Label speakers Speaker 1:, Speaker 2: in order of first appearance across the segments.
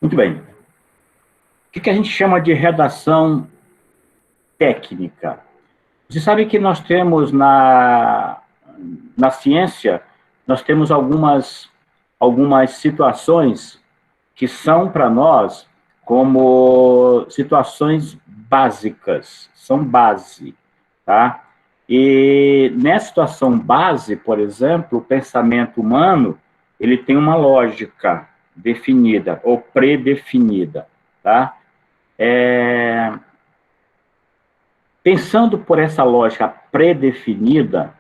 Speaker 1: Muito bem. O que a gente chama de redação técnica? Você sabe que nós temos na ciência, nós temos algumas situações que são para nós como situações básicas, são base, tá? E nessa situação base, por exemplo, o pensamento humano, ele tem uma lógica definida ou predefinida, tá? Pensando por essa lógica predefinida,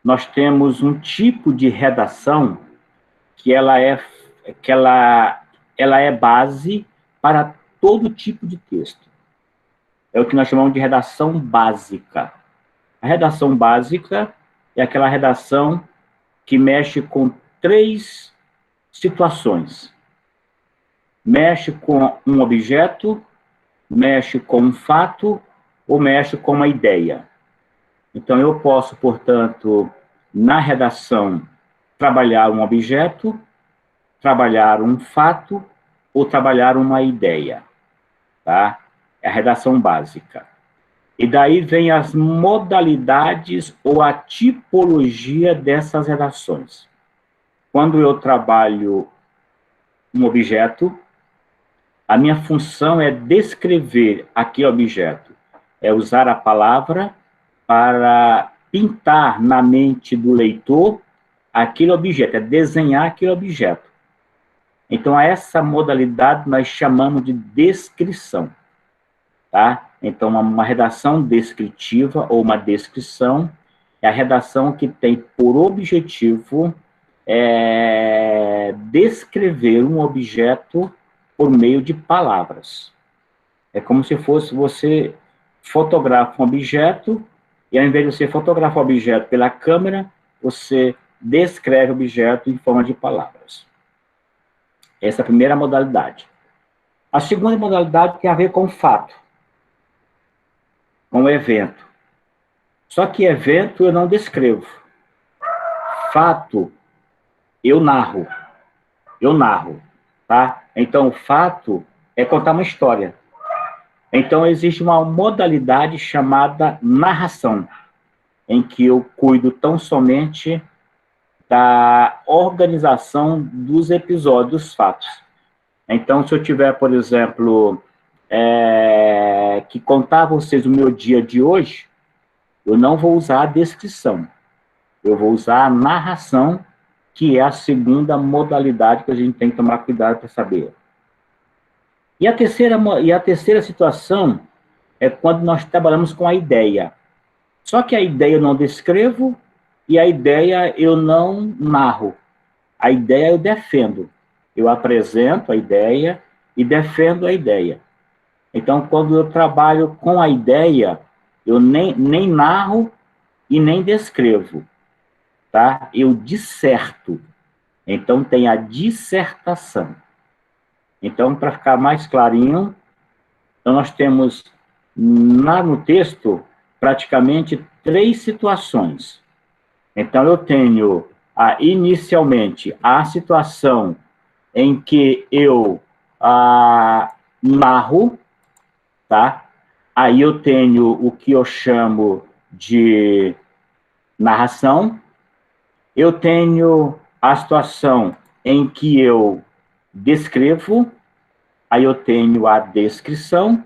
Speaker 1: nós temos um tipo de redação que ela é base para todo tipo de texto. É o que nós chamamos de redação básica. A redação básica é aquela redação que mexe com 3 situações. Mexe com um objeto, mexe com um fato ou mexe com uma ideia. Então, eu posso, portanto, na redação, trabalhar um objeto, trabalhar um fato ou trabalhar uma ideia, tá? É a redação básica. E daí vem as modalidades ou a tipologia dessas redações. Quando eu trabalho um objeto, a minha função é descrever aquele objeto, é usar a palavra para pintar na mente do leitor aquele objeto, é desenhar aquele objeto. Então, a essa modalidade nós chamamos de descrição, tá? Então, uma redação descritiva ou uma descrição é a redação que tem por objetivo descrever um objeto por meio de palavras. É como se fosse você fotografa um objeto e, ao invés de você fotografar o objeto pela câmera, você descreve o objeto em forma de palavras. Essa é a primeira modalidade. A segunda modalidade tem a ver com o fato, com o evento. Só que evento eu não descrevo. Fato, eu narro. Tá? Então, o fato é contar uma história. Então, existe uma modalidade chamada narração, em que eu cuido tão somente da organização dos episódios, dos fatos. Então, se eu tiver, por exemplo, que contar a vocês o meu dia de hoje, eu não vou usar a descrição, eu vou usar a narração, que é a segunda modalidade que a gente tem que tomar cuidado para saber. E a terceira situação é quando nós trabalhamos com a ideia. Só que a ideia eu não descrevo e a ideia eu não narro. A ideia eu defendo. Eu apresento a ideia e defendo a ideia. Então, quando eu trabalho com a ideia, eu nem narro e nem descrevo, tá? Eu disserto. Então, tem a dissertação. Então, para ficar mais clarinho, então nós temos no texto praticamente 3 situações. Então, eu tenho inicialmente a situação em que eu narro, tá? Aí eu tenho o que eu chamo de narração. Eu tenho a situação em que eu descrevo, aí eu tenho a descrição,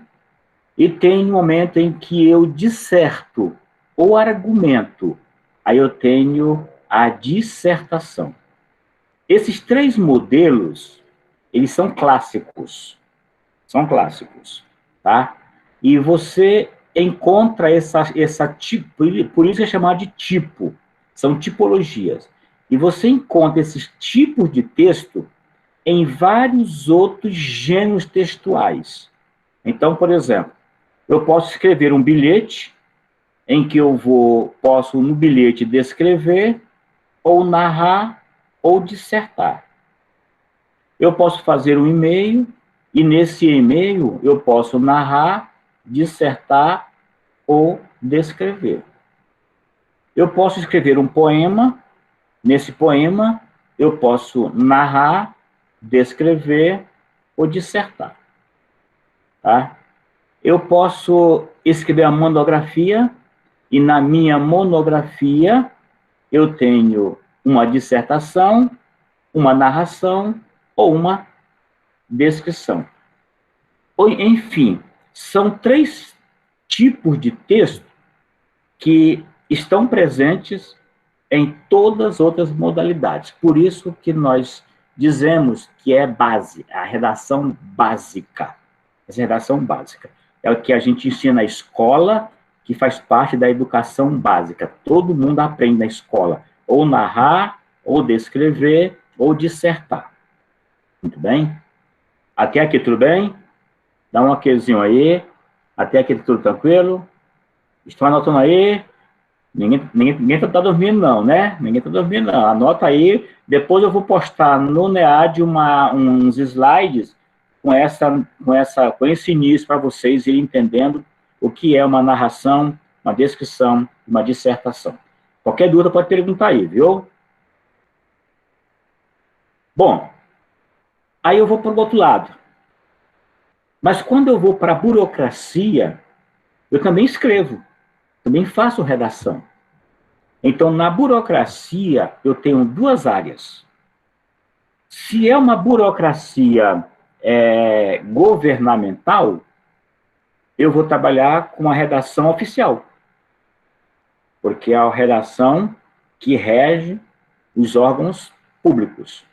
Speaker 1: e tem o momento em que eu disserto ou argumento, aí eu tenho a dissertação. Esses 3 modelos, eles são clássicos, tá? E você encontra essa tipo, por isso é chamado de tipo, são tipologias. E você encontra esses tipos de texto em vários outros gêneros textuais. Então, por exemplo, eu posso escrever um bilhete em que eu posso no bilhete descrever, ou narrar, ou dissertar. Eu posso fazer um e-mail, e nesse e-mail eu posso narrar, dissertar ou descrever. Eu posso escrever um poema, nesse poema eu posso narrar, descrever ou dissertar. Tá? Eu posso escrever a monografia, e na minha monografia eu tenho uma dissertação, uma narração ou uma descrição. Enfim, são 3 tipos de texto que estão presentes em todas as outras modalidades. Por isso que nós dizemos que é base, a redação básica. Essa redação básica é o que a gente ensina na escola, que faz parte da educação básica. Todo mundo aprende na escola, ou narrar, ou descrever, ou dissertar. Muito bem? Até aqui tudo bem? Dá um okzinho aí. Até aqui tudo tranquilo? Estão anotando aí? Ninguém está dormindo não, né? Ninguém está dormindo não. Anota aí. Depois eu vou postar no NEAD uns slides com esse início para vocês irem entendendo o que é uma narração, uma descrição, uma dissertação. Qualquer dúvida pode perguntar aí, viu? Bom, aí eu vou para o outro lado. Mas quando eu vou para a burocracia, eu também escrevo, também faço redação. Então, na burocracia, eu tenho 2 áreas. Se é uma burocracia governamental, eu vou trabalhar com a redação oficial, porque é a redação que rege os órgãos públicos.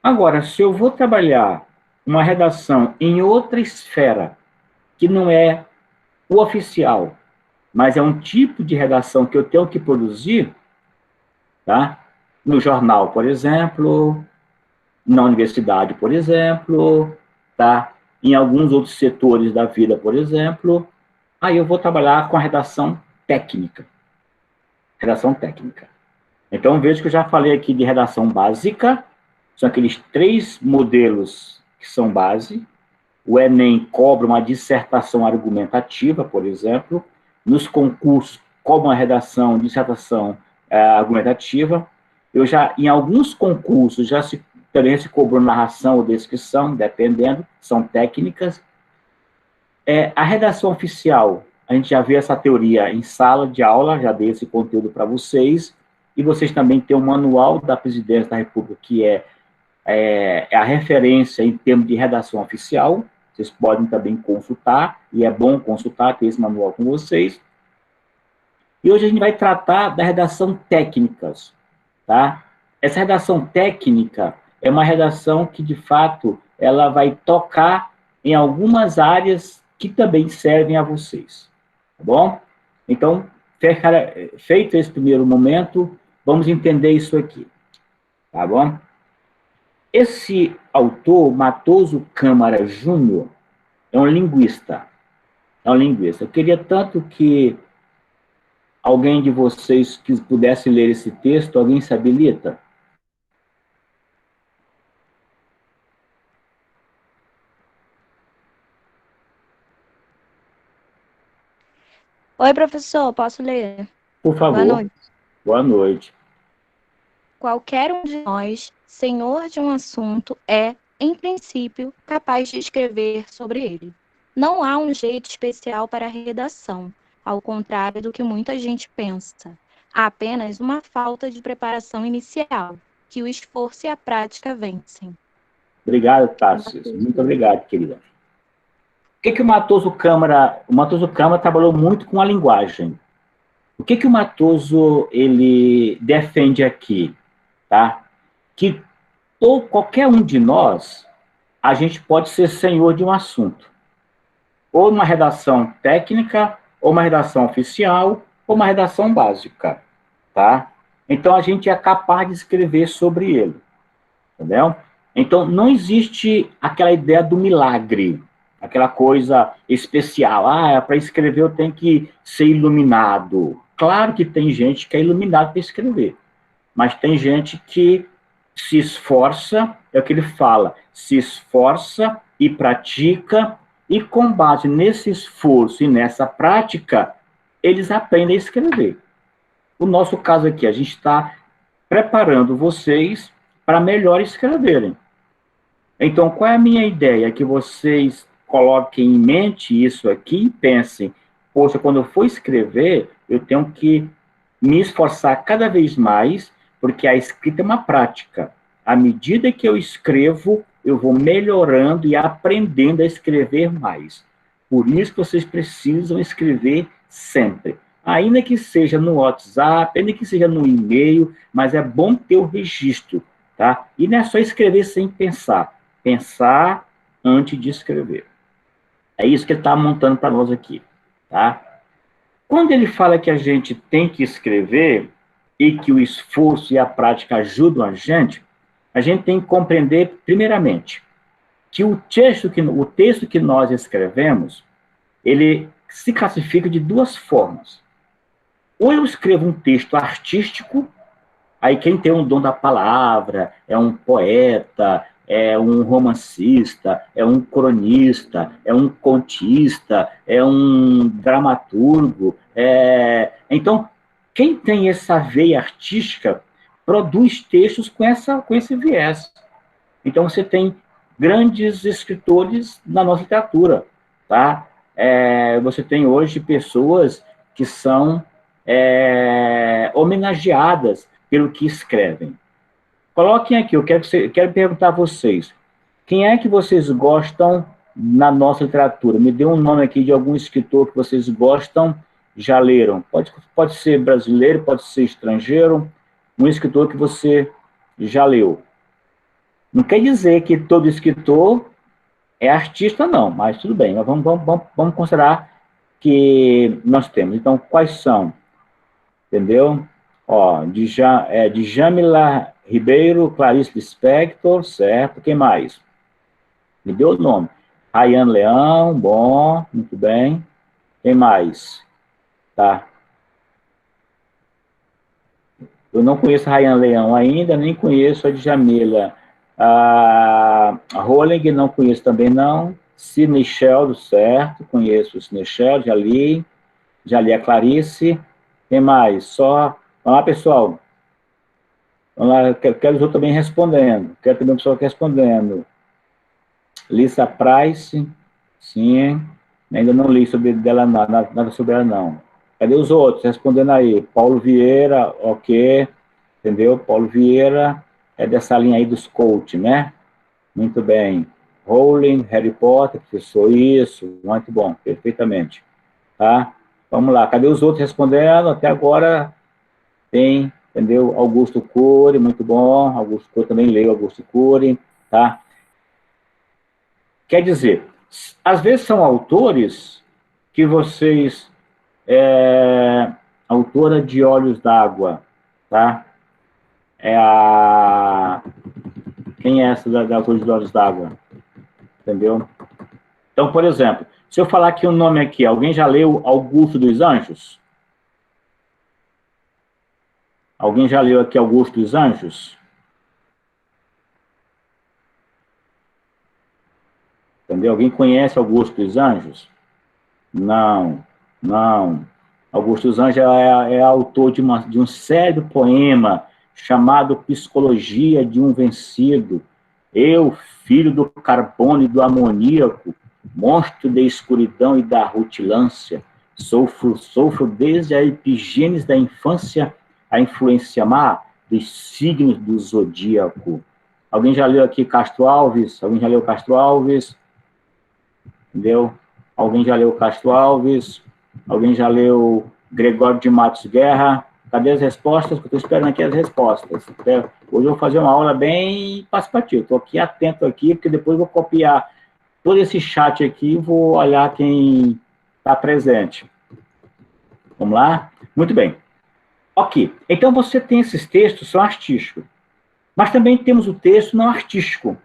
Speaker 1: Agora, se eu vou trabalhar uma redação em outra esfera, que não é o oficial, mas é um tipo de redação que eu tenho que produzir, tá? No jornal, por exemplo, na universidade, por exemplo, tá? Em alguns outros setores da vida, por exemplo, aí eu vou trabalhar com a redação técnica. Redação técnica. Então, veja que eu já falei aqui de redação básica, são aqueles 3 modelos que são base. O Enem cobra uma dissertação argumentativa, por exemplo. Nos concursos, cobra uma redação, dissertação argumentativa. Em alguns concursos, também se cobrou narração ou descrição, dependendo, são técnicas. A redação oficial, a gente já vê essa teoria em sala de aula, já dei esse conteúdo para vocês, e vocês também têm o manual da Presidência da República, que é a referência em termos de redação oficial. Vocês podem também consultar, e é bom consultar, ter esse manual com vocês. E hoje a gente vai tratar da redação técnicas, tá? Essa redação técnica é uma redação que, de fato, ela vai tocar em algumas áreas que também servem a vocês, tá bom? Então, feito esse primeiro momento, vamos entender isso aqui, tá bom? Esse autor, Matoso Câmara Júnior, é um linguista. Eu queria tanto que alguém de vocês que pudesse ler esse texto. Alguém se habilita?
Speaker 2: Oi, professor, posso ler?
Speaker 1: Por favor.
Speaker 2: Boa noite.
Speaker 1: Boa noite.
Speaker 2: Qualquer um de nós, senhor de um assunto, é, em princípio, capaz de escrever sobre ele. Não há um jeito especial para a redação, ao contrário do que muita gente pensa. Há apenas uma falta de preparação inicial, que o esforço e a prática vencem.
Speaker 1: Obrigado, Tássio. Muito obrigado, querida. O que o Matoso Câmara... O Matoso Câmara trabalhou muito com a linguagem. O que o Matoso ele defende aqui? Tá? Que qualquer um de nós, a gente pode ser senhor de um assunto. Ou uma redação técnica, ou uma redação oficial, ou uma redação básica. Tá? Então, a gente é capaz de escrever sobre ele. Entendeu? Então, não existe aquela ideia do milagre, aquela coisa especial. Para escrever eu tenho que ser iluminado. Claro que tem gente que é iluminado para escrever, mas tem gente que se esforça, é o que ele fala, se esforça e pratica, e com base nesse esforço e nessa prática, eles aprendem a escrever. O nosso caso aqui, a gente está preparando vocês para melhor escreverem. Então, qual é a minha ideia? Que vocês coloquem em mente isso aqui e pensem, poxa, quando eu for escrever, eu tenho que me esforçar cada vez mais, porque a escrita é uma prática. À medida que eu escrevo, eu vou melhorando e aprendendo a escrever mais. Por isso que vocês precisam escrever sempre. Ainda que seja no WhatsApp, ainda que seja no e-mail, mas é bom ter o registro, tá? E não é só escrever sem pensar. Pensar antes de escrever. É isso que ele está montando para nós aqui, tá? Quando ele fala que a gente tem que escrever e que o esforço e a prática ajudam a gente tem que compreender, primeiramente, que o texto que nós escrevemos, ele se classifica de duas formas. Ou eu escrevo um texto artístico, aí quem tem um dom da palavra é um poeta, é um romancista, é um cronista, é um contista, é um dramaturgo. Então, quem tem essa veia artística produz textos com esse viés. Então, você tem grandes escritores na nossa literatura, tá? Você tem hoje pessoas que são homenageadas pelo que escrevem. Coloquem aqui, quero perguntar a vocês, quem é que vocês gostam na nossa literatura? Me dê um nome aqui de algum escritor que vocês gostam, já leram. Pode ser brasileiro, pode ser estrangeiro, um escritor que você já leu. Não quer dizer que todo escritor é artista, não, mas tudo bem, mas vamos considerar que nós temos. Então, quais são? Entendeu? Ó, Djamila Ribeiro, Clarice Lispector, certo? Quem mais? Me deu o nome. Rayane Leão, bom, muito bem. Quem mais? Tá. Eu não conheço a Rayane Leão ainda, nem conheço a Djamila. A Rowling, não conheço também, não. Sidney Sheldon, certo, conheço o Sidney Sheldon, já li a Clarice. Quem mais? Só. Vamos lá, pessoal. Vamos lá, quero os outros também respondendo. Quero também o pessoal respondendo. Lisa Price, sim. Ainda não li sobre dela, nada sobre ela, não. Cadê os outros? Respondendo aí. Paulo Vieira, ok. Entendeu? Paulo Vieira é dessa linha aí dos coach, né? Muito bem. Rowling, Harry Potter, professor, isso. Muito bom, perfeitamente. Tá? Vamos lá. Cadê os outros respondendo? Até agora tem, entendeu? Augusto Cury, muito bom. Augusto Cury, também leio Augusto Cury, tá? Quer dizer, às vezes são autores que vocês... autora de Olhos d'Água, tá? Quem é essa da autora de Olhos d'Água? Entendeu? Então, por exemplo, se eu falar aqui o nome aqui, alguém já leu Augusto dos Anjos? Alguém já leu aqui Augusto dos Anjos? Entendeu? Alguém conhece Augusto dos Anjos? Não, não. Augusto dos Anjos é autor de um sério poema chamado Psicologia de um Vencido. Eu, filho do carbono e do amoníaco, monstro da escuridão e da rutilância, sofro desde a epigênese da infância a influência má dos signos do zodíaco. Alguém já leu aqui Castro Alves? Alguém já leu Castro Alves? Entendeu? Alguém já leu Castro Alves? Alguém já leu Gregório de Matos Guerra? Cadê as respostas? Estou esperando aqui as respostas. Hoje eu vou fazer uma aula bem participativa. Estou aqui atento aqui, porque depois eu vou copiar todo esse chat aqui e vou olhar quem está presente. Vamos lá? Muito bem. Ok. Então você tem esses textos, são artísticos. Mas também temos o texto não artístico,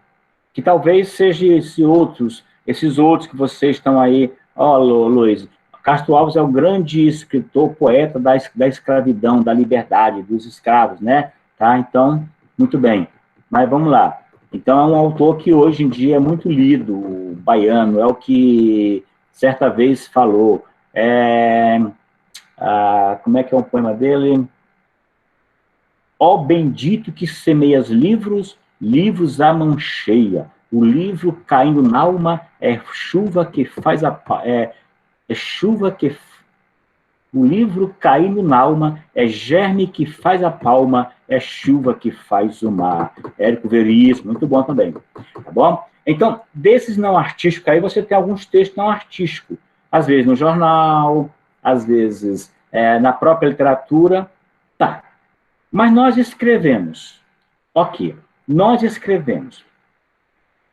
Speaker 1: que talvez seja esses outros que vocês estão aí. Ó, Luiz, Castro Alves é o grande escritor, poeta da escravidão, da liberdade, dos escravos, né? Tá? Então, muito bem. Mas vamos lá. Então, é um autor que hoje em dia é muito lido, o baiano, é o que certa vez falou. Como é que é o poema dele? Ó bendito que semeias livros, livros à mão cheia. O livro caindo na alma é chuva que faz a... É chuva que... O livro caindo na alma é germe que faz a palma, é chuva que faz o mar. Érico Veríssimo, muito bom também. Tá bom? Então, desses não artísticos aí, você tem alguns textos não artísticos. Às vezes no jornal, às vezes na própria literatura. Tá. Mas nós escrevemos. Ok. Nós escrevemos.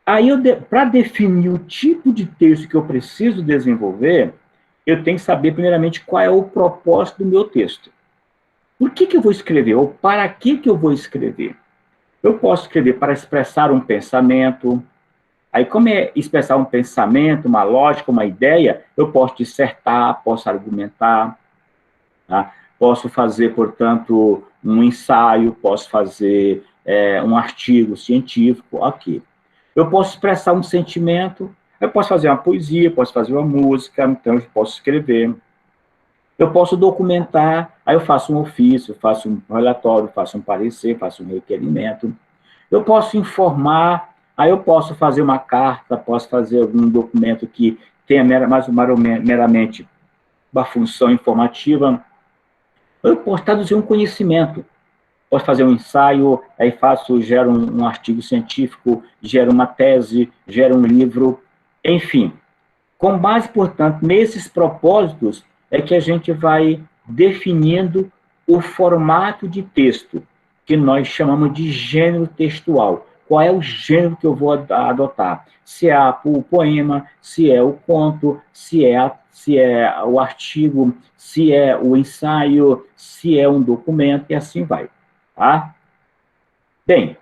Speaker 1: Aí, para definir o tipo de texto que eu preciso desenvolver, eu tenho que saber, primeiramente, qual é o propósito do meu texto. Por que eu vou escrever? Ou para que eu vou escrever? Eu posso escrever para expressar um pensamento. Aí, como é expressar um pensamento, uma lógica, uma ideia, eu posso dissertar, posso argumentar, tá? Posso fazer, portanto, um ensaio, posso fazer um artigo científico, ok. Eu posso expressar um sentimento, eu posso fazer uma poesia, posso fazer uma música, então eu posso escrever. Eu posso documentar, aí eu faço um ofício, faço um relatório, faço um parecer, faço um requerimento. Eu posso informar, aí eu posso fazer uma carta, posso fazer algum documento que tenha meramente uma função informativa. Eu posso traduzir um conhecimento. Posso fazer um ensaio, aí gero um artigo científico, gero uma tese, gero um livro, enfim. Com base, portanto, nesses propósitos, é que a gente vai definindo o formato de texto, que nós chamamos de gênero textual. Qual é o gênero que eu vou adotar? Se é o poema, se é o conto, se é o artigo, se é o ensaio, se é um documento, e assim vai. Tá? Bem,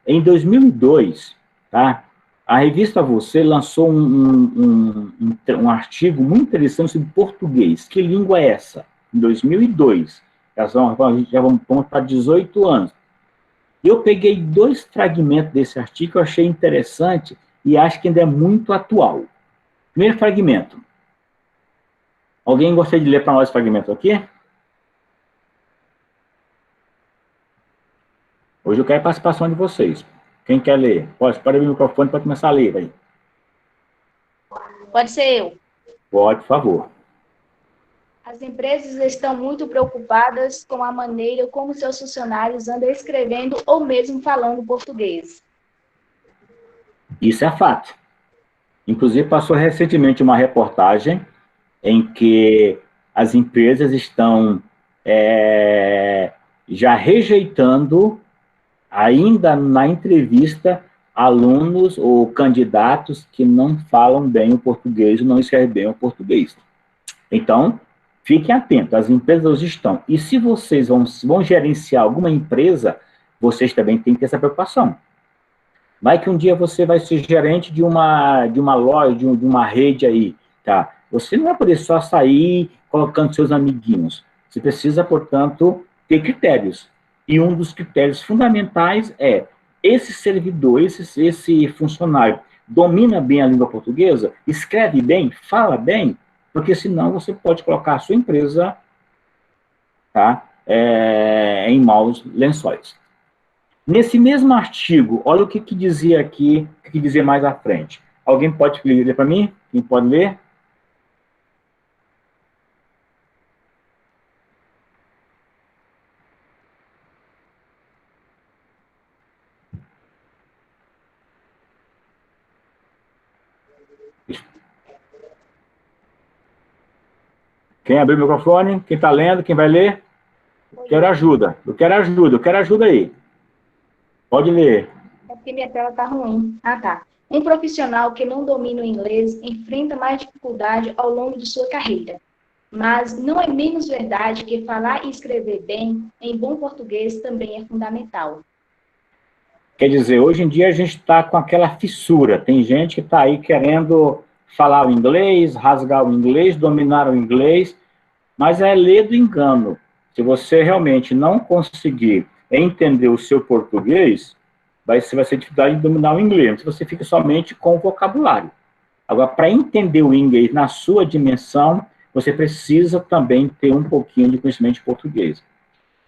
Speaker 1: em 2002, tá? A revista Você lançou um artigo muito interessante sobre português. Que língua é essa? Em 2002. Já vamos para 18 anos. E eu peguei 2 fragmentos desse artigo que eu achei interessante e acho que ainda é muito atual. Primeiro fragmento. Alguém gostaria de ler para nós esse fragmento aqui? Hoje eu quero a participação de vocês. Quem quer ler? Pode abrir o microfone para começar a ler aí.
Speaker 2: Pode ser eu.
Speaker 1: Pode, por favor.
Speaker 2: As empresas estão muito preocupadas com a maneira como seus funcionários andam escrevendo ou mesmo falando português.
Speaker 1: Isso é fato. Inclusive, passou recentemente uma reportagem em que as empresas estão já rejeitando, ainda na entrevista, alunos ou candidatos que não falam bem o português ou não escrevem bem o português. Então, fiquem atentos, as empresas hoje estão. E se vocês vão gerenciar alguma empresa, vocês também têm que ter essa preocupação. Vai que um dia você vai ser gerente de uma loja, de uma rede aí, tá? Você não vai poder só sair colocando seus amiguinhos. Você precisa, portanto, ter critérios. E um dos critérios fundamentais é esse servidor, esse funcionário domina bem a língua portuguesa, escreve bem, fala bem, porque senão você pode colocar a sua empresa, tá, em maus lençóis. Nesse mesmo artigo, olha o que dizia aqui, o que dizia mais à frente. Alguém pode ler para mim? Quem pode ler? Quem abriu o microfone? Quem está lendo? Quem vai ler? Quero ajuda. Eu quero ajuda aí. Pode ler.
Speaker 2: É porque minha tela está ruim. Ah, tá. Um profissional que não domina o inglês enfrenta mais dificuldade ao longo de sua carreira. Mas não é menos verdade que falar e escrever bem em bom português também é fundamental.
Speaker 1: Quer dizer, hoje em dia a gente está com aquela fissura. Tem gente que está aí querendo falar o inglês, rasgar o inglês, dominar o inglês, mas é ler do engano. Se você realmente não conseguir entender o seu português, você vai ter dificuldade de dominar o inglês. Se você fica somente com o vocabulário. Agora, para entender o inglês na sua dimensão, você precisa também ter um pouquinho de conhecimento de português.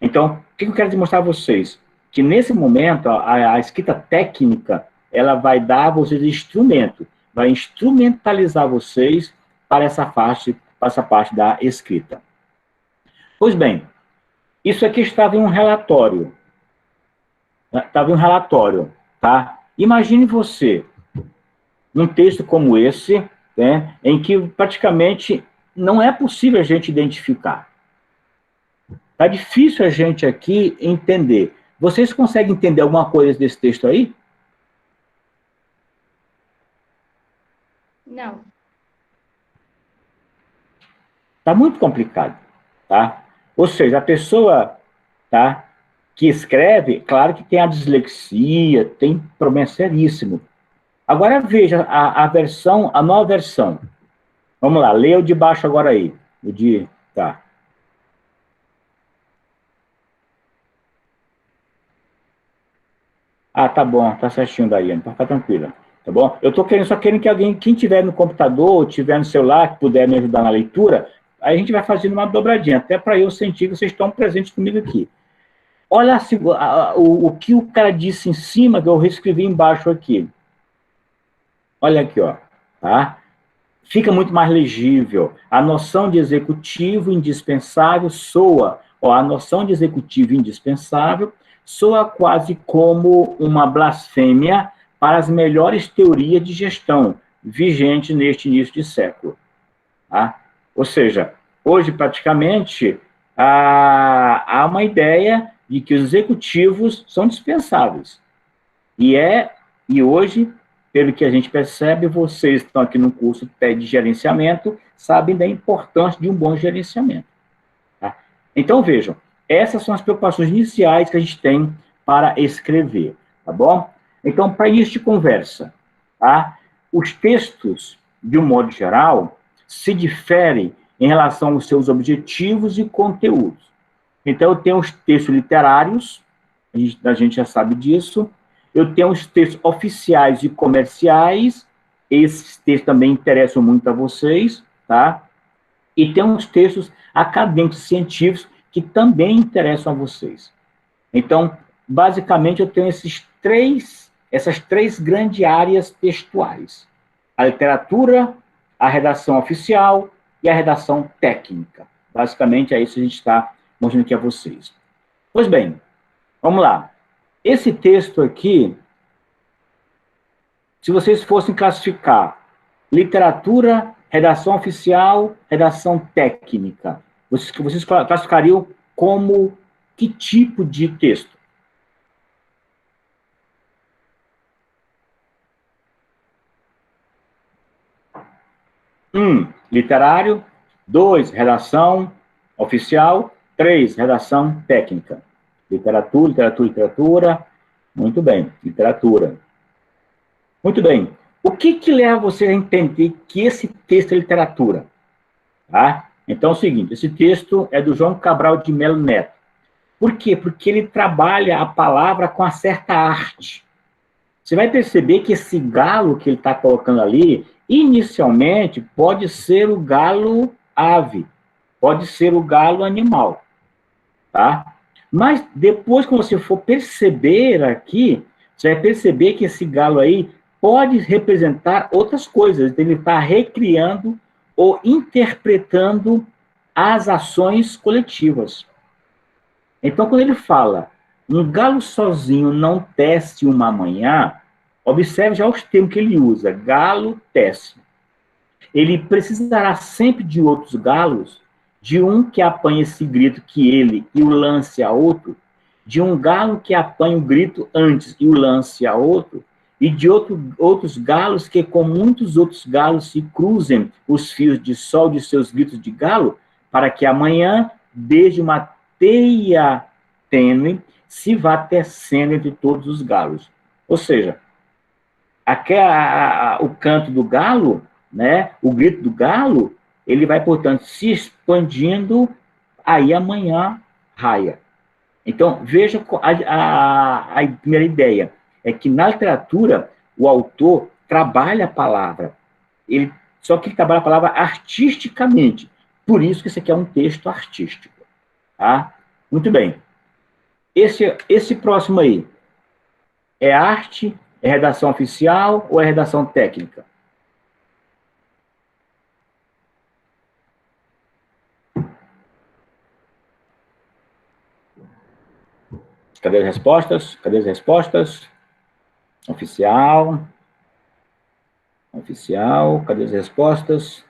Speaker 1: Então, o que eu quero demonstrar a vocês? que nesse momento, a escrita técnica, ela vai dar a vocês instrumento, vai instrumentalizar vocês para essa parte da escrita. Pois bem, isso aqui estava em um relatório. Estava em um relatório, tá? Imagine você, num texto como esse, né, em que praticamente não é possível a gente identificar. Está difícil a gente aqui entender. Vocês conseguem entender alguma coisa desse texto aí?
Speaker 2: Não.
Speaker 1: Está muito complicado, tá? Ou seja, a pessoa, tá, que escreve, claro que tem a dislexia, tem problema seríssimo. Agora veja a nova versão. Vamos lá, leia o de baixo agora aí. O de, tá. Ah, tá bom, tá certinho, Daiane, pode ficar tranquila, tá bom? Eu tô só querendo que alguém, quem tiver no computador, ou tiver no celular, que puder me ajudar na leitura, aí a gente vai fazendo uma dobradinha, até para eu sentir que vocês estão presentes comigo aqui. Olha assim, o que o cara disse em cima, que eu reescrevi embaixo aqui. Olha aqui, ó, tá? Fica muito mais legível. A noção de executivo indispensável soa, ó, a noção de executivo indispensável soa quase como uma blasfêmia para as melhores teorias de gestão vigentes neste início de século. Tá? Ou seja, hoje praticamente há uma ideia de que os executivos são dispensáveis. E hoje, pelo que a gente percebe, vocês que estão aqui no curso de gerenciamento sabem da importância de um bom gerenciamento. Tá? Então, vejam, essas são as preocupações iniciais que a gente tem para escrever, tá bom? Então, para início de conversa, tá? Os textos, de um modo geral, se diferem em relação aos seus objetivos e conteúdos. Então, eu tenho os textos literários, a gente já sabe disso. Eu tenho os textos oficiais e comerciais, esses textos também interessam muito a vocês, tá? E tem uns textos acadêmicos científicos que também interessam a vocês. Então, basicamente, eu tenho essas três grandes áreas textuais: a literatura, a redação oficial e a redação técnica. Basicamente, é isso que a gente está mostrando aqui a vocês. Pois bem, vamos lá. Esse texto aqui, se vocês fossem classificar literatura, redação oficial, redação técnica, vocês classificariam como que tipo de texto? Literário. 2, redação oficial. 3, redação técnica. Literatura, literatura, literatura. Muito bem, literatura. Muito bem. O que leva você a entender que esse texto é literatura? Tá? Então é o seguinte, esse texto é do João Cabral de Melo Neto. Por quê? Porque ele trabalha a palavra com uma certa arte. Você vai perceber que esse galo que ele está colocando ali, inicialmente, pode ser o galo ave, pode ser o galo animal, tá? Mas depois, quando você for perceber aqui, você vai perceber que esse galo aí pode representar outras coisas. Ele está recriando ou interpretando as ações coletivas. Então, quando ele fala, um galo sozinho não tece uma manhã, observe já os termos que ele usa, galo tece. Ele precisará sempre de outros galos, de um que apanhe esse grito que ele e o lance a outro, de um galo que apanhe o grito antes e o lance a outro, e de outros galos que, com muitos outros galos, se cruzem os fios de sol de seus gritos de galo, para que amanhã, desde uma teia tênue, se vá tecendo entre todos os galos. Ou seja, o canto do galo, né, o grito do galo, ele vai, portanto, se expandindo, aí amanhã raia. Então, veja a primeira ideia, é que na literatura, o autor trabalha a palavra, só que ele trabalha a palavra artisticamente, por isso que esse aqui é um texto artístico. Tá? Muito bem. Esse próximo aí, é arte, é redação oficial ou é redação técnica? Cadê as respostas? Cadê as respostas? Oficial. Oficial. Cadê as respostas?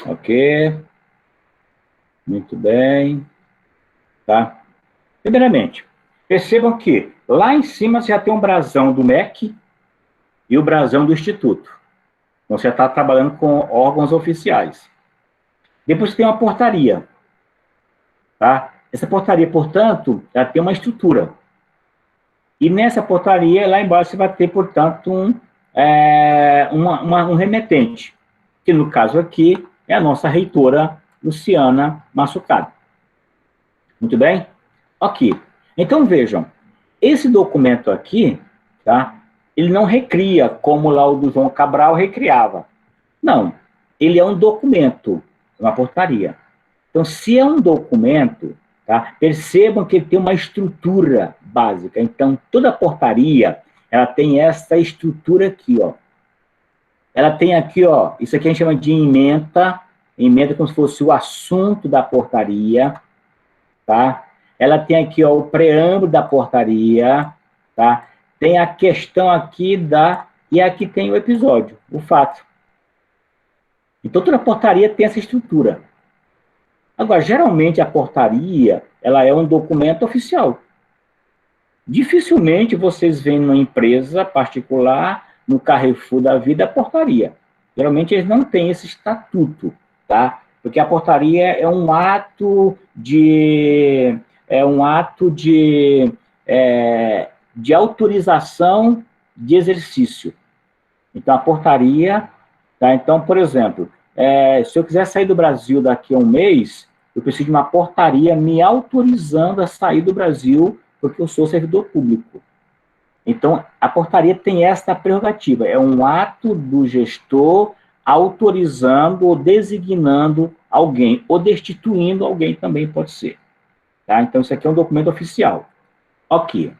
Speaker 1: Ok. Muito bem. Tá? Primeiramente, percebam que lá em cima você já tem um brasão do MEC e o brasão do Instituto. Então, você está trabalhando com órgãos oficiais. Depois tem uma portaria. Tá? Essa portaria, portanto, ela tem uma estrutura. E nessa portaria, lá embaixo, você vai ter, portanto, um remetente, que no caso aqui é a nossa reitora, Luciana Massucado. Muito bem? Ok. Então, vejam, esse documento aqui, tá? Ele não recria como lá o do João Cabral recriava. Não, ele é um documento, uma portaria. Então, se é um documento, tá? Percebam que ele tem uma estrutura básica. Então, toda portaria, ela tem essa estrutura aqui, ó. Ela tem aqui, ó, isso aqui a gente chama de emenda como se fosse o assunto da portaria, tá? Ela tem aqui, ó, o preâmbulo da portaria, tá? Tem a questão aqui e aqui tem o episódio, o fato. Então, toda portaria tem essa estrutura. Agora, geralmente a portaria, ela é um documento oficial. Dificilmente vocês veem numa empresa particular, no Carrefour da vida, a portaria. Geralmente eles não têm esse estatuto, tá? Porque a portaria é um ato de autorização de exercício. Então, a portaria, tá? Então, por exemplo, se eu quiser sair do Brasil daqui a um mês, eu preciso de uma portaria me autorizando a sair do Brasil, porque eu sou servidor público. Então, a portaria tem esta prerrogativa, é um ato do gestor autorizando ou designando alguém, ou destituindo alguém também pode ser. Tá? Então, isso aqui é um documento oficial. Ok.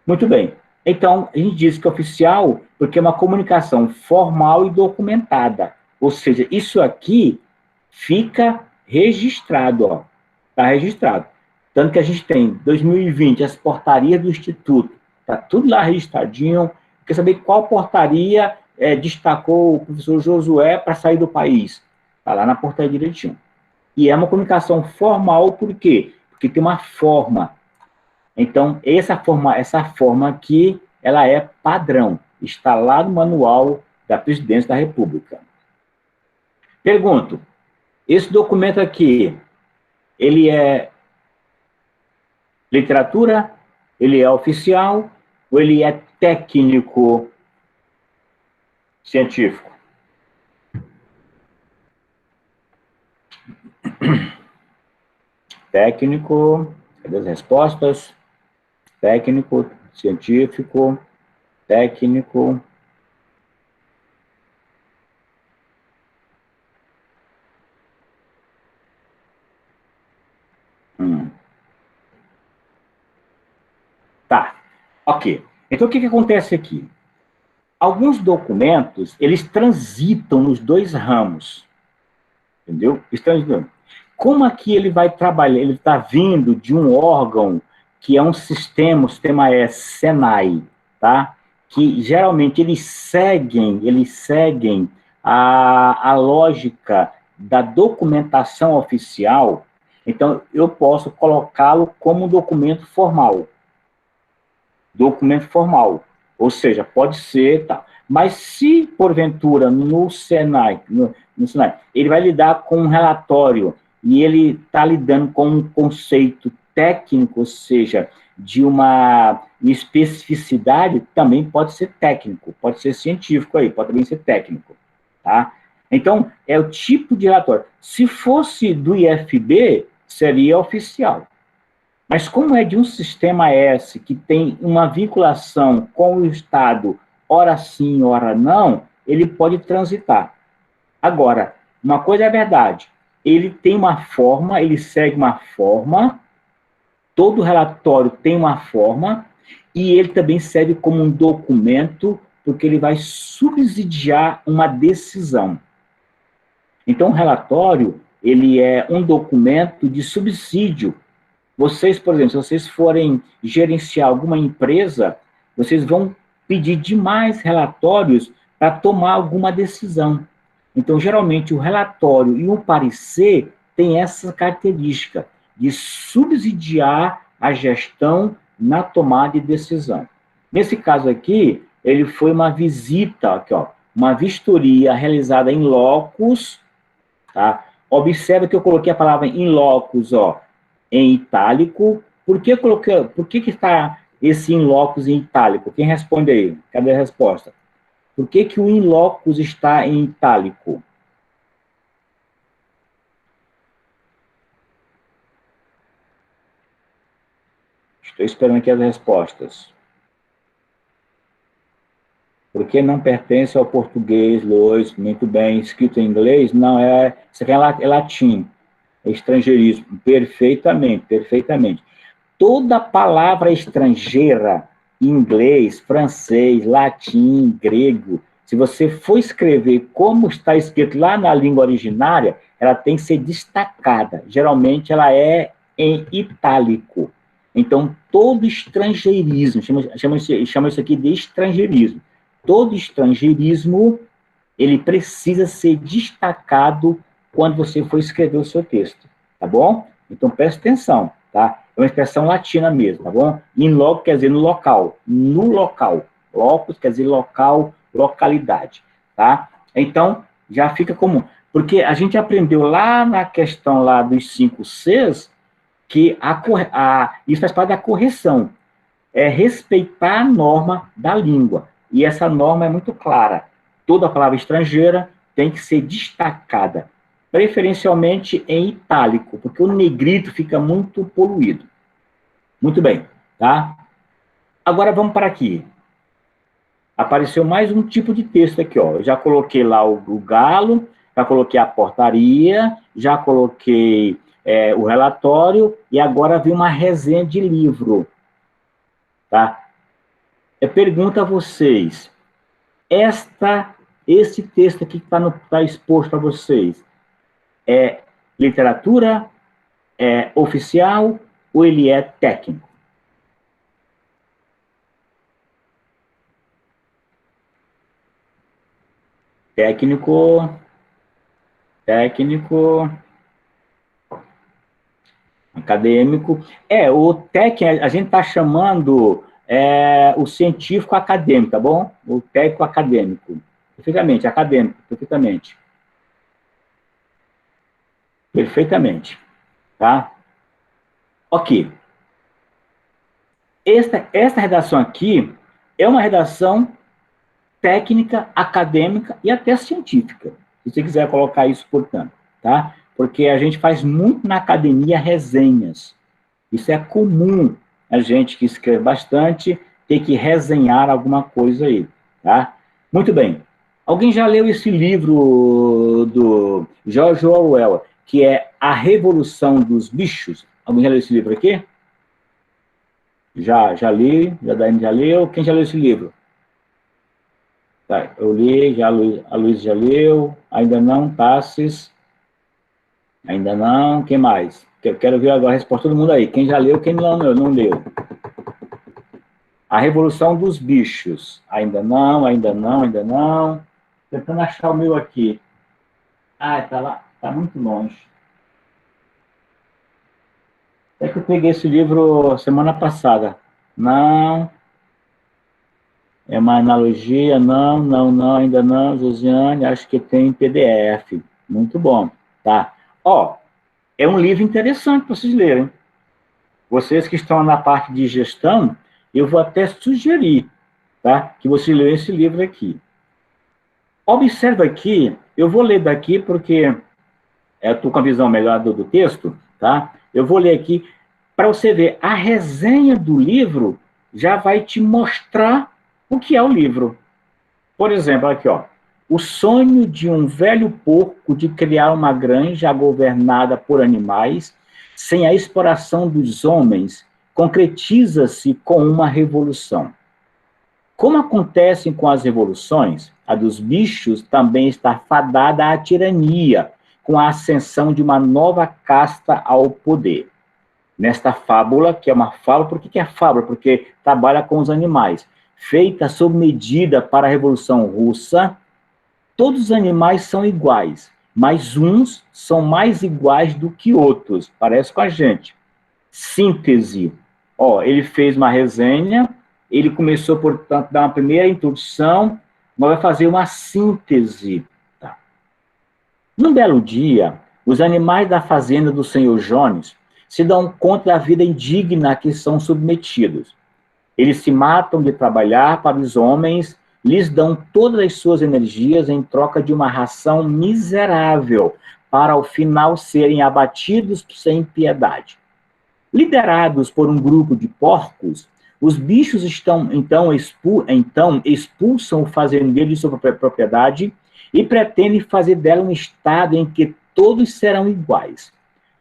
Speaker 1: Muito bem. Então, a gente diz que é oficial porque é uma comunicação formal e documentada. Ou seja, isso aqui fica registrado, ó. Está registrado. Tanto que a gente tem, 2020, as portarias do Instituto. Está tudo lá registradinho. Quer saber qual portaria destacou o professor Josué para sair do país? Está lá na portaria direitinho. E é uma comunicação formal, por quê? Porque tem uma forma. Então, essa forma aqui, ela é padrão. Está lá no manual da Presidência da República. Pergunto, esse documento aqui, ele é literatura, ele é oficial ou ele é técnico científico? Técnico, cadê as respostas? Técnico, científico, técnico. Tá, ok. Então, o que acontece aqui? Alguns documentos, eles transitam nos dois ramos, entendeu? Como aqui ele vai trabalhar, ele está vindo de um órgão que é um sistema, o sistema é SENAI, tá? Que geralmente eles seguem a lógica da documentação oficial, então eu posso colocá-lo como um documento formal. Documento formal. Ou seja, pode ser, tá. Mas se, porventura, no Senai, ele vai lidar com um relatório e ele está lidando com um conceito técnico, ou seja, de uma especificidade, também pode ser técnico, pode ser científico aí, pode também ser técnico, tá? Então, é o tipo de relatório. Se fosse do IFB, seria oficial. Mas como é de um sistema S que tem uma vinculação com o Estado, ora sim, ora não, ele pode transitar. Agora, uma coisa é verdade, ele tem uma forma, ele segue uma forma, todo relatório tem uma forma, e ele também serve como um documento, porque ele vai subsidiar uma decisão. Então, o relatório, ele é um documento de subsídio. Vocês, por exemplo, se vocês forem gerenciar alguma empresa, vocês vão pedir demais relatórios para tomar alguma decisão. Então, geralmente, o relatório e o parecer têm essa característica de subsidiar a gestão na tomada de decisão. Nesse caso aqui, ele foi uma visita, aqui, ó, uma vistoria realizada em locus, tá? Observa que eu coloquei a palavra in locus, ó, em itálico. Por que está esse in locus em itálico? Quem responde aí? Cadê a resposta? Por que o in locus está em itálico? Estou esperando aqui as respostas. Porque não pertence ao português, Lois, muito bem, escrito em inglês? Não, isso aqui é latim, é estrangeirismo. Perfeitamente, perfeitamente. Toda palavra estrangeira, inglês, francês, latim, grego, se você for escrever como está escrito lá na língua originária, ela tem que ser destacada. Geralmente ela é em itálico. Então, todo estrangeirismo, chama isso aqui de estrangeirismo. Todo estrangeirismo, ele precisa ser destacado quando você for escrever o seu texto, tá bom? Então, preste atenção, tá? É uma expressão latina mesmo, tá bom? In loco quer dizer no local, no local. Locus quer dizer local, localidade, tá? Então, já fica comum. Porque a gente aprendeu lá na questão lá dos 5 Cs que isso faz parte da correção. É respeitar a norma da língua. E essa norma é muito clara. Toda palavra estrangeira tem que ser destacada, preferencialmente em itálico, porque o negrito fica muito poluído. Muito bem, tá? Agora vamos para aqui. Apareceu mais um tipo de texto aqui, ó. Eu já coloquei lá o galo, já coloquei a portaria, já coloquei o relatório, e agora vem uma resenha de livro, tá? Eu pergunto a vocês, esse texto aqui que está exposto para vocês, é literatura, é oficial ou ele é técnico? Técnico, acadêmico. O técnico, a gente está chamando o científico acadêmico, tá bom? O técnico acadêmico. Perfeitamente, acadêmico, perfeitamente. Perfeitamente, tá? Ok. Esta redação aqui é uma redação técnica, acadêmica e até científica, se você quiser colocar isso, portanto, tá? Porque a gente faz muito na academia resenhas. Isso é comum, a gente que escreve bastante ter que resenhar alguma coisa aí, tá? Muito bem. Alguém já leu esse livro do George Orwell, que é A Revolução dos Bichos? Alguém já leu esse livro aqui? Já li, já leu. Quem já leu esse livro? Tá, eu li, a Luiz já leu, ainda não, Tassis, ainda não, quem mais? Eu quero ver agora a resposta de todo mundo aí, quem já leu, quem não leu. A Revolução dos Bichos, ainda não, tentando achar o meu aqui. Tá lá, tá muito longe. É que eu peguei esse livro semana passada. Não. É uma analogia? Não, ainda não, Josiane, acho que tem PDF. Muito bom, tá? É um livro interessante para vocês lerem. Vocês que estão na parte de gestão, eu vou até sugerir, tá? Que vocês leiam esse livro aqui. Observa aqui, eu vou ler daqui porque eu estou com a visão melhor do texto, tá? Eu vou ler aqui para você ver. A resenha do livro já vai te mostrar o que é o livro. Por exemplo, aqui, ó. o sonho de um velho porco de criar uma granja governada por animais, sem a exploração dos homens, concretiza-se com uma revolução. Como acontece com as revoluções, a dos bichos também está fadada à tirania, com a ascensão de uma nova casta ao poder. Nesta fábula, que é uma fábula, por que é fábula? Porque trabalha com os animais. Feita sob medida para a Revolução Russa, todos os animais são iguais, mas uns são mais iguais do que outros. Parece com a gente. Síntese. Ele fez uma resenha, ele começou, portanto, a dar uma primeira introdução, mas vai fazer uma síntese. Tá? Num belo dia, os animais da fazenda do senhor Jones se dão conta da vida indigna a que são submetidos. Eles se matam de trabalhar para os homens, lhes dão todas as suas energias em troca de uma ração miserável, para ao final serem abatidos sem piedade. Liderados por um grupo de porcos, os bichos então expulsam o fazendeiro de sua propriedade e pretendem fazer dela um estado em que todos serão iguais.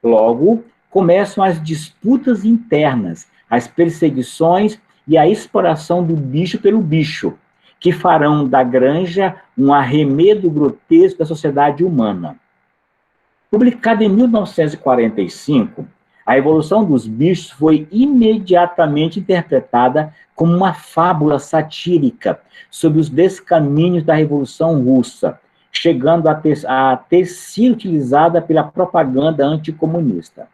Speaker 1: Logo, começam as disputas internas, as perseguições e a exploração do bicho pelo bicho, que farão da granja um arremedo grotesco da sociedade humana. Publicado em 1945, a Evolução dos Bichos foi imediatamente interpretada como uma fábula satírica sobre os descaminhos da Revolução Russa, chegando a ter sido utilizada pela propaganda anticomunista.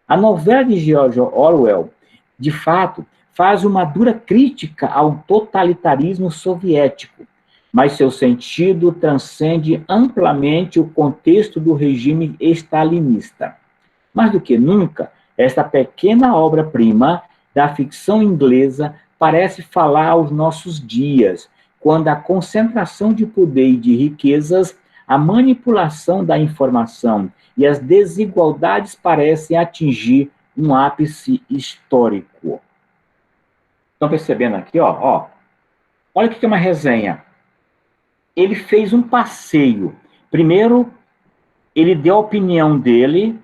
Speaker 1: A novela de George Orwell, de fato, faz uma dura crítica ao totalitarismo soviético, mas seu sentido transcende amplamente o contexto do regime stalinista. Mais do que nunca, esta pequena obra-prima da ficção inglesa parece falar aos nossos dias, quando a concentração de poder e de riquezas, a manipulação da informação e as desigualdades parecem atingir um ápice histórico. Estão percebendo aqui, ó? Olha o que é uma resenha. Ele fez um passeio. Primeiro, ele deu a opinião dele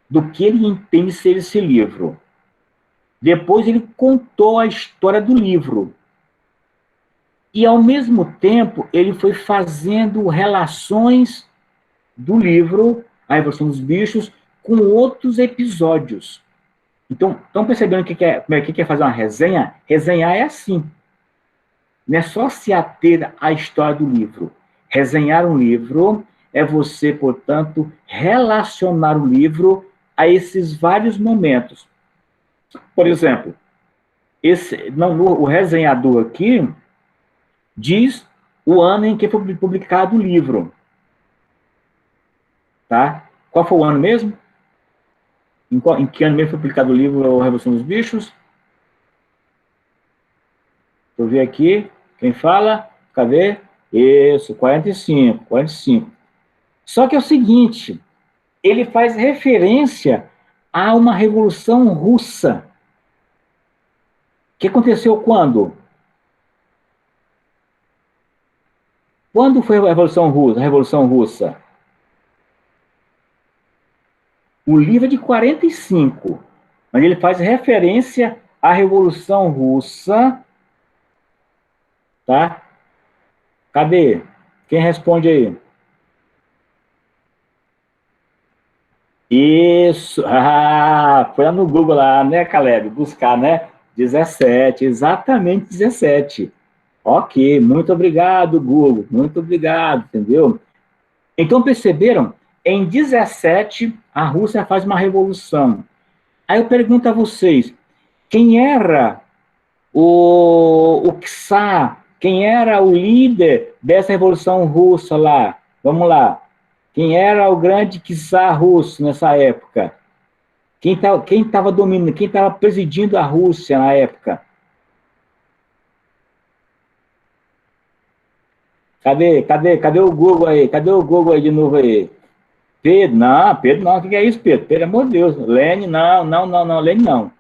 Speaker 1: do que ele entende ser esse livro. Depois, ele contou a história do livro. E, ao mesmo tempo, ele foi fazendo relações do livro, A Revolução dos Bichos, com outros episódios. Então, estão percebendo o que é fazer uma resenha? Resenhar é assim. Não é só se ater à história do livro. Resenhar um livro é você, portanto, relacionar o livro a esses vários momentos. Por exemplo, o resenhador aqui diz o ano em que foi publicado o livro. Tá? Qual foi o ano mesmo? Em que ano mesmo foi publicado o livro A Revolução dos Bichos? Deixa eu ver aqui. Quem fala? Cadê? Isso, 45. Só que é o seguinte, ele faz referência a uma Revolução Russa. Que aconteceu quando? Quando foi a Revolução Russa? O livro é de 45, mas ele faz referência à Revolução Russa, tá? Cadê? Quem responde aí? Isso! Foi lá no Google lá, né, Caleb? Buscar, né? 17, exatamente 17. Ok, muito obrigado, Google. Muito obrigado, entendeu? Então, perceberam? Em 17, a Rússia faz uma revolução. Aí eu pergunto a vocês, quem era o Tsar? Quem era o líder dessa revolução russa lá? Vamos lá. Quem era o grande czar russo nessa época? Quem estava dominando? Quem estava presidindo a Rússia na época? Cadê o Google aí? Cadê o Google aí de novo aí? Pedro não. O que é isso, Pedro? Pelo amor de Deus. Lene, não. Lene, não.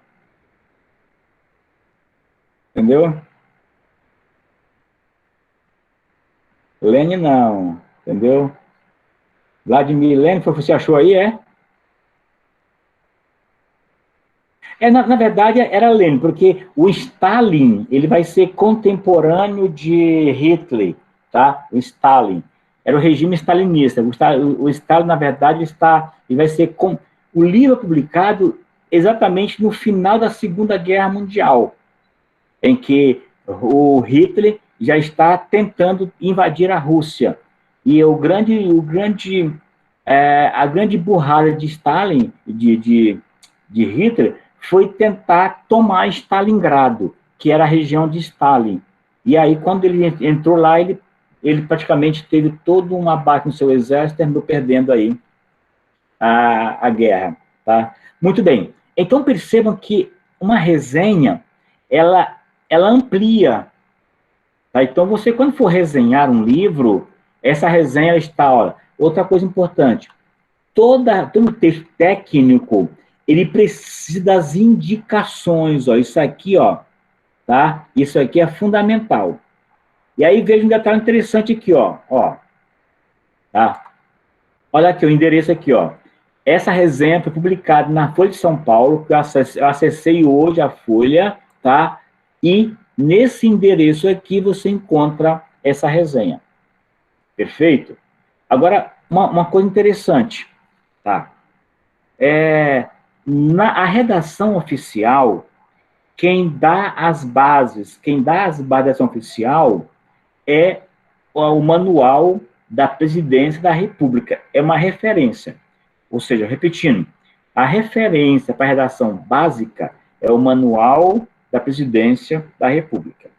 Speaker 1: Entendeu? Lenin não, entendeu? Vladimir Lenin, foi o que você achou aí, é? Na verdade, era Lenin, porque o Stalin, ele vai ser contemporâneo de Hitler, tá? O Stalin. Era o regime stalinista. O Stalin, na verdade, ele vai ser... O livro é publicado exatamente no final da Segunda Guerra Mundial, em que o Hitler já está tentando invadir a Rússia. E a grande burrada de Stalin, de Hitler, foi tentar tomar Stalingrado, que era a região de Stalin. E aí, quando ele entrou lá, ele praticamente teve todo um abate no seu exército, terminou perdendo aí a guerra. Tá? Muito bem. Então, percebam que uma resenha, ela amplia. Tá? Então, você, quando for resenhar um livro, essa resenha está... Ó, outra coisa importante, todo texto técnico, ele precisa das indicações, ó, isso aqui, ó, tá? Isso aqui é fundamental. E aí veja um detalhe interessante aqui, ó, tá? Olha aqui o endereço aqui, ó. Essa resenha foi publicada na Folha de São Paulo, que eu acessei hoje a Folha, tá? E nesse endereço aqui você encontra essa resenha. Perfeito? Agora, uma coisa interessante, tá? A redação oficial, quem dá as bases da redação oficial é o manual da Presidência da República. É uma referência. Ou seja, repetindo, a referência para a redação básica é o manual da Presidência da República.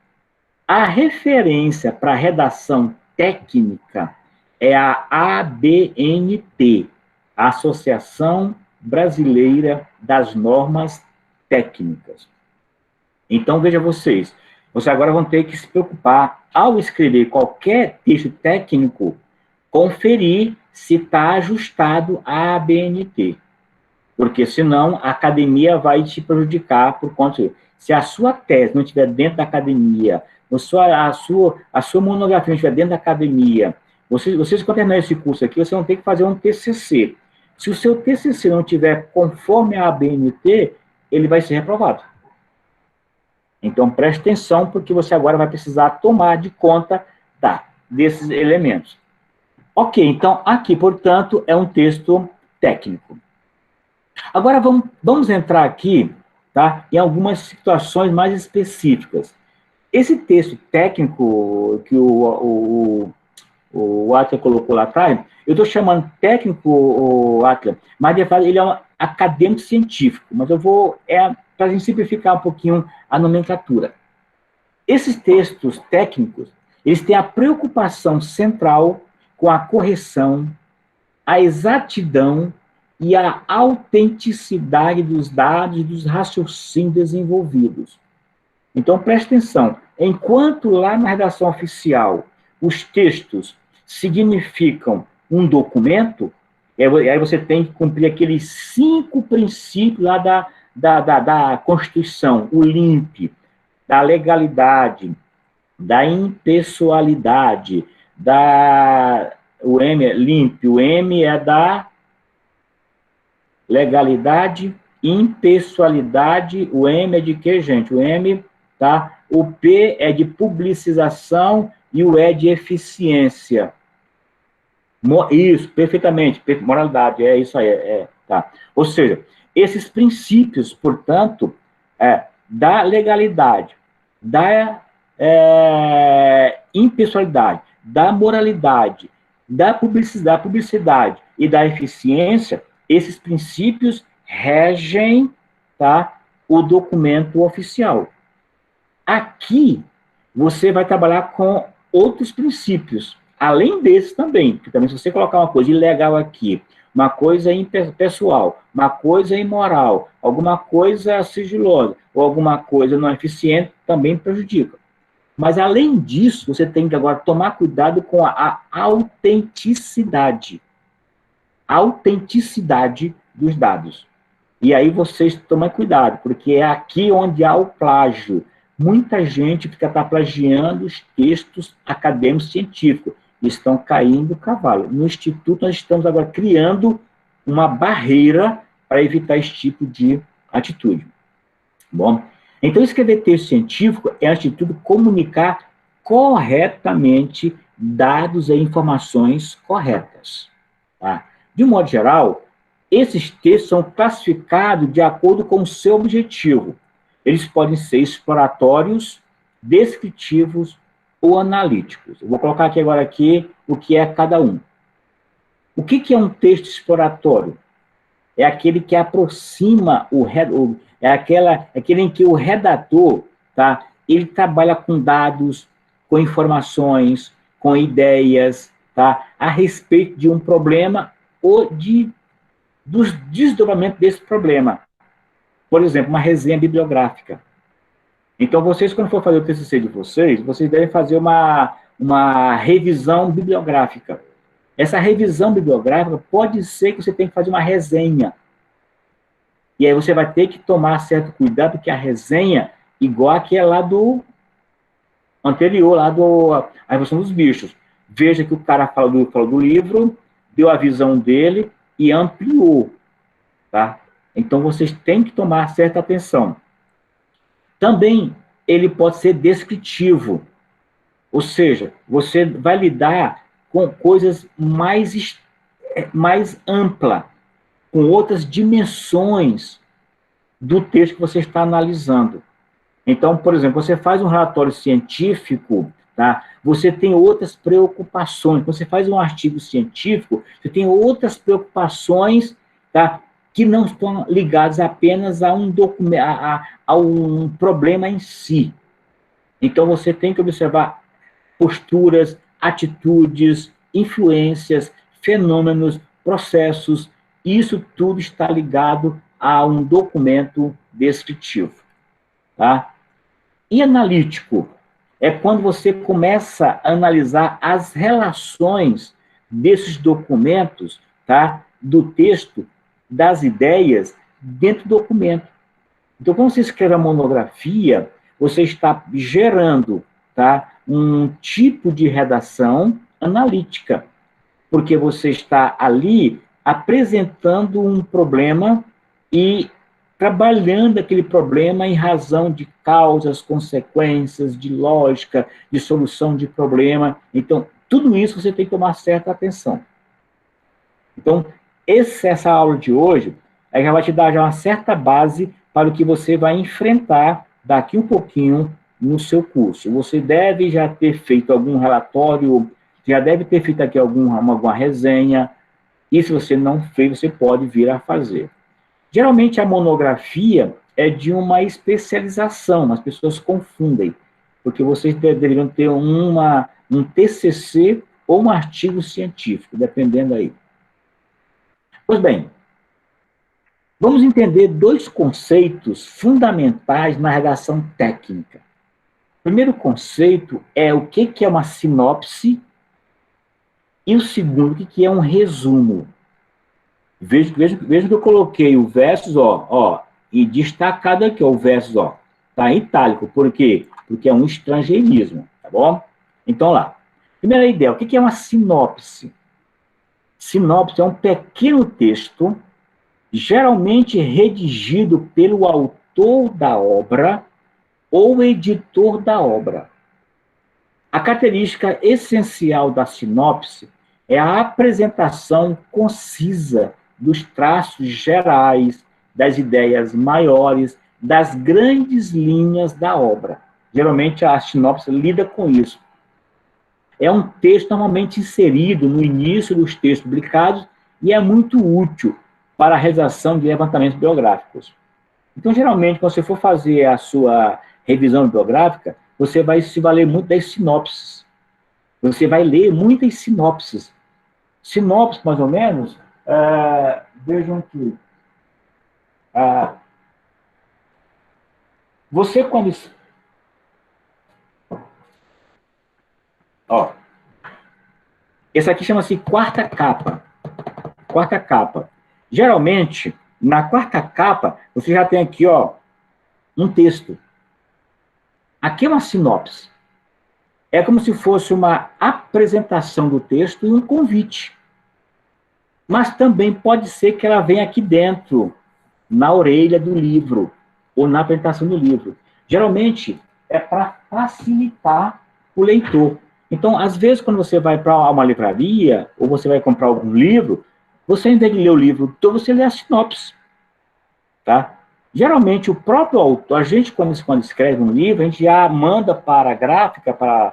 Speaker 1: A referência para a redação técnica é a ABNT, a Associação Brasileira das Normas Técnicas. Então, veja vocês agora vão ter que se preocupar, ao escrever qualquer texto técnico, conferir se está ajustado à ABNT. Porque, senão, a academia vai te prejudicar por conta disso. Se a sua tese não estiver dentro da academia, a sua monografia não estiver dentro da academia, vocês quando terminar esse curso aqui, vocês vão ter que fazer um TCC. Se o seu TCC não estiver conforme a ABNT, ele vai ser reprovado. Então, preste atenção, porque você agora vai precisar tomar de conta desses elementos. Ok, então, aqui, portanto, é um texto técnico. Agora, vamos entrar aqui, tá, em algumas situações mais específicas. Esse texto técnico que o Atila colocou lá atrás, eu estou chamando técnico, Atila, mas de fato ele é um acadêmico científico, mas eu vou, para a gente simplificar um pouquinho a nomenclatura. Esses textos técnicos, eles têm a preocupação central com a correção, a exatidão e a autenticidade dos dados e dos raciocínios desenvolvidos. Então, preste atenção. Enquanto lá na redação oficial os textos significam um documento, aí você tem que cumprir aqueles 5 princípios lá da Constituição, o LIMP, da legalidade, da impessoalidade, o M é LIMP, o M é da legalidade, impessoalidade, o M é de quê, gente? O M, tá? O P é de publicização e o E de eficiência. Isso, perfeitamente, moralidade, é isso aí, tá. Ou seja, esses princípios, portanto, da legalidade, da impessoalidade, da moralidade, da publicidade e da eficiência, esses princípios regem, tá, o documento oficial. Aqui, você vai trabalhar com outros princípios, além desses também, porque também se você colocar uma coisa ilegal aqui, uma coisa impessoal, uma coisa imoral, alguma coisa sigilosa, ou alguma coisa não eficiente, também prejudica. Mas, além disso, você tem que agora tomar cuidado com a autenticidade. Autenticidade dos dados. E aí vocês tomem cuidado, porque é aqui onde há o plágio. Muita gente fica plagiando os textos acadêmicos científicos. estão caindo do cavalo. No Instituto, nós estamos agora criando uma barreira para evitar esse tipo de atitude. Bom, então escrever texto científico é, antes de tudo, comunicar corretamente dados e informações corretas. Tá? De um modo geral, esses textos são classificados de acordo com o seu objetivo. Eles podem ser exploratórios, descritivos ou analíticos. Eu vou colocar aqui agora o que é cada um. O que é um texto exploratório? É aquele que aproxima aquele em que o redator, tá, ele trabalha com dados, com informações, com ideias, tá, a respeito de um problema ou dos desdobramentos desse problema. Por exemplo, uma resenha bibliográfica. Então, vocês, quando for fazer o TCC de vocês devem fazer uma revisão bibliográfica. Essa revisão bibliográfica pode ser que você tenha que fazer uma resenha. E aí você vai ter que tomar certo cuidado, porque a resenha, igual a que é lá do anterior, lá a Revolução dos Bichos. Veja que o cara falou do livro, deu a visão dele e ampliou. Tá? Então, vocês têm que tomar certa atenção. Também, ele pode ser descritivo. Ou seja, você vai lidar com coisas mais amplas, com outras dimensões do texto que você está analisando. Então, por exemplo, você faz um relatório científico, tá? Você tem outras preocupações. Quando você faz um artigo científico, você tem outras preocupações, tá? Que não estão ligadas apenas a um problema em si. Então, você tem que observar posturas, atitudes, influências, fenômenos, processos. Isso tudo está ligado a um documento descritivo. Tá? E analítico é quando você começa a analisar as relações desses documentos, tá? Do texto, das ideias, dentro do documento. Então, quando você escreve a monografia, você está gerando, tá, um tipo de redação analítica, porque você está ali apresentando um problema e trabalhando aquele problema em razão de causas, consequências, de lógica, de solução de problema. Então, tudo isso você tem que tomar certa atenção. Então, essa aula de hoje já vai te dar já uma certa base para o que você vai enfrentar daqui um pouquinho no seu curso. Você deve já ter feito algum relatório, já deve ter feito aqui alguma resenha, e se você não fez, você pode vir a fazer. Geralmente, a monografia é de uma especialização, as pessoas confundem, porque vocês deveriam ter um TCC ou um artigo científico, dependendo aí. Pois bem, vamos entender dois conceitos fundamentais na redação técnica. O primeiro conceito é o que é uma sinopse e o segundo, o que é um resumo. Veja que eu coloquei o versus, e destacado aqui, o versus, tá em itálico. Por quê? Porque é um estrangeirismo, tá bom? Então, lá. Primeira ideia, o que é uma sinopse? Sinopse é um pequeno texto, geralmente redigido pelo autor da obra ou editor da obra. A característica essencial da sinopse é a apresentação concisa dos traços gerais, das ideias maiores, das grandes linhas da obra. Geralmente, a sinopse lida com isso. É um texto normalmente inserido no início dos textos publicados e é muito útil para a realização de levantamentos biográficos. Então, geralmente, quando você for fazer a sua revisão bibliográfica, você vai se valer muito das sinopses. Você vai ler muitas sinopses. Sinopse, mais ou menos, vejam aqui. Você, quando... esse aqui chama-se quarta capa. Quarta capa. Geralmente, na quarta capa, você já tem aqui, um texto. Aqui é uma sinopse. é como se fosse uma apresentação do texto e um convite. Mas também pode ser que ela venha aqui dentro, na orelha do livro, ou na apresentação do livro. Geralmente, é para facilitar o leitor. Então, às vezes, quando você vai para uma livraria, ou você vai comprar algum livro, você, em vez de ler o livro todo, você lê a sinopse. Tá? Geralmente, o próprio autor, a gente, quando escreve um livro, a gente já manda para a gráfica, para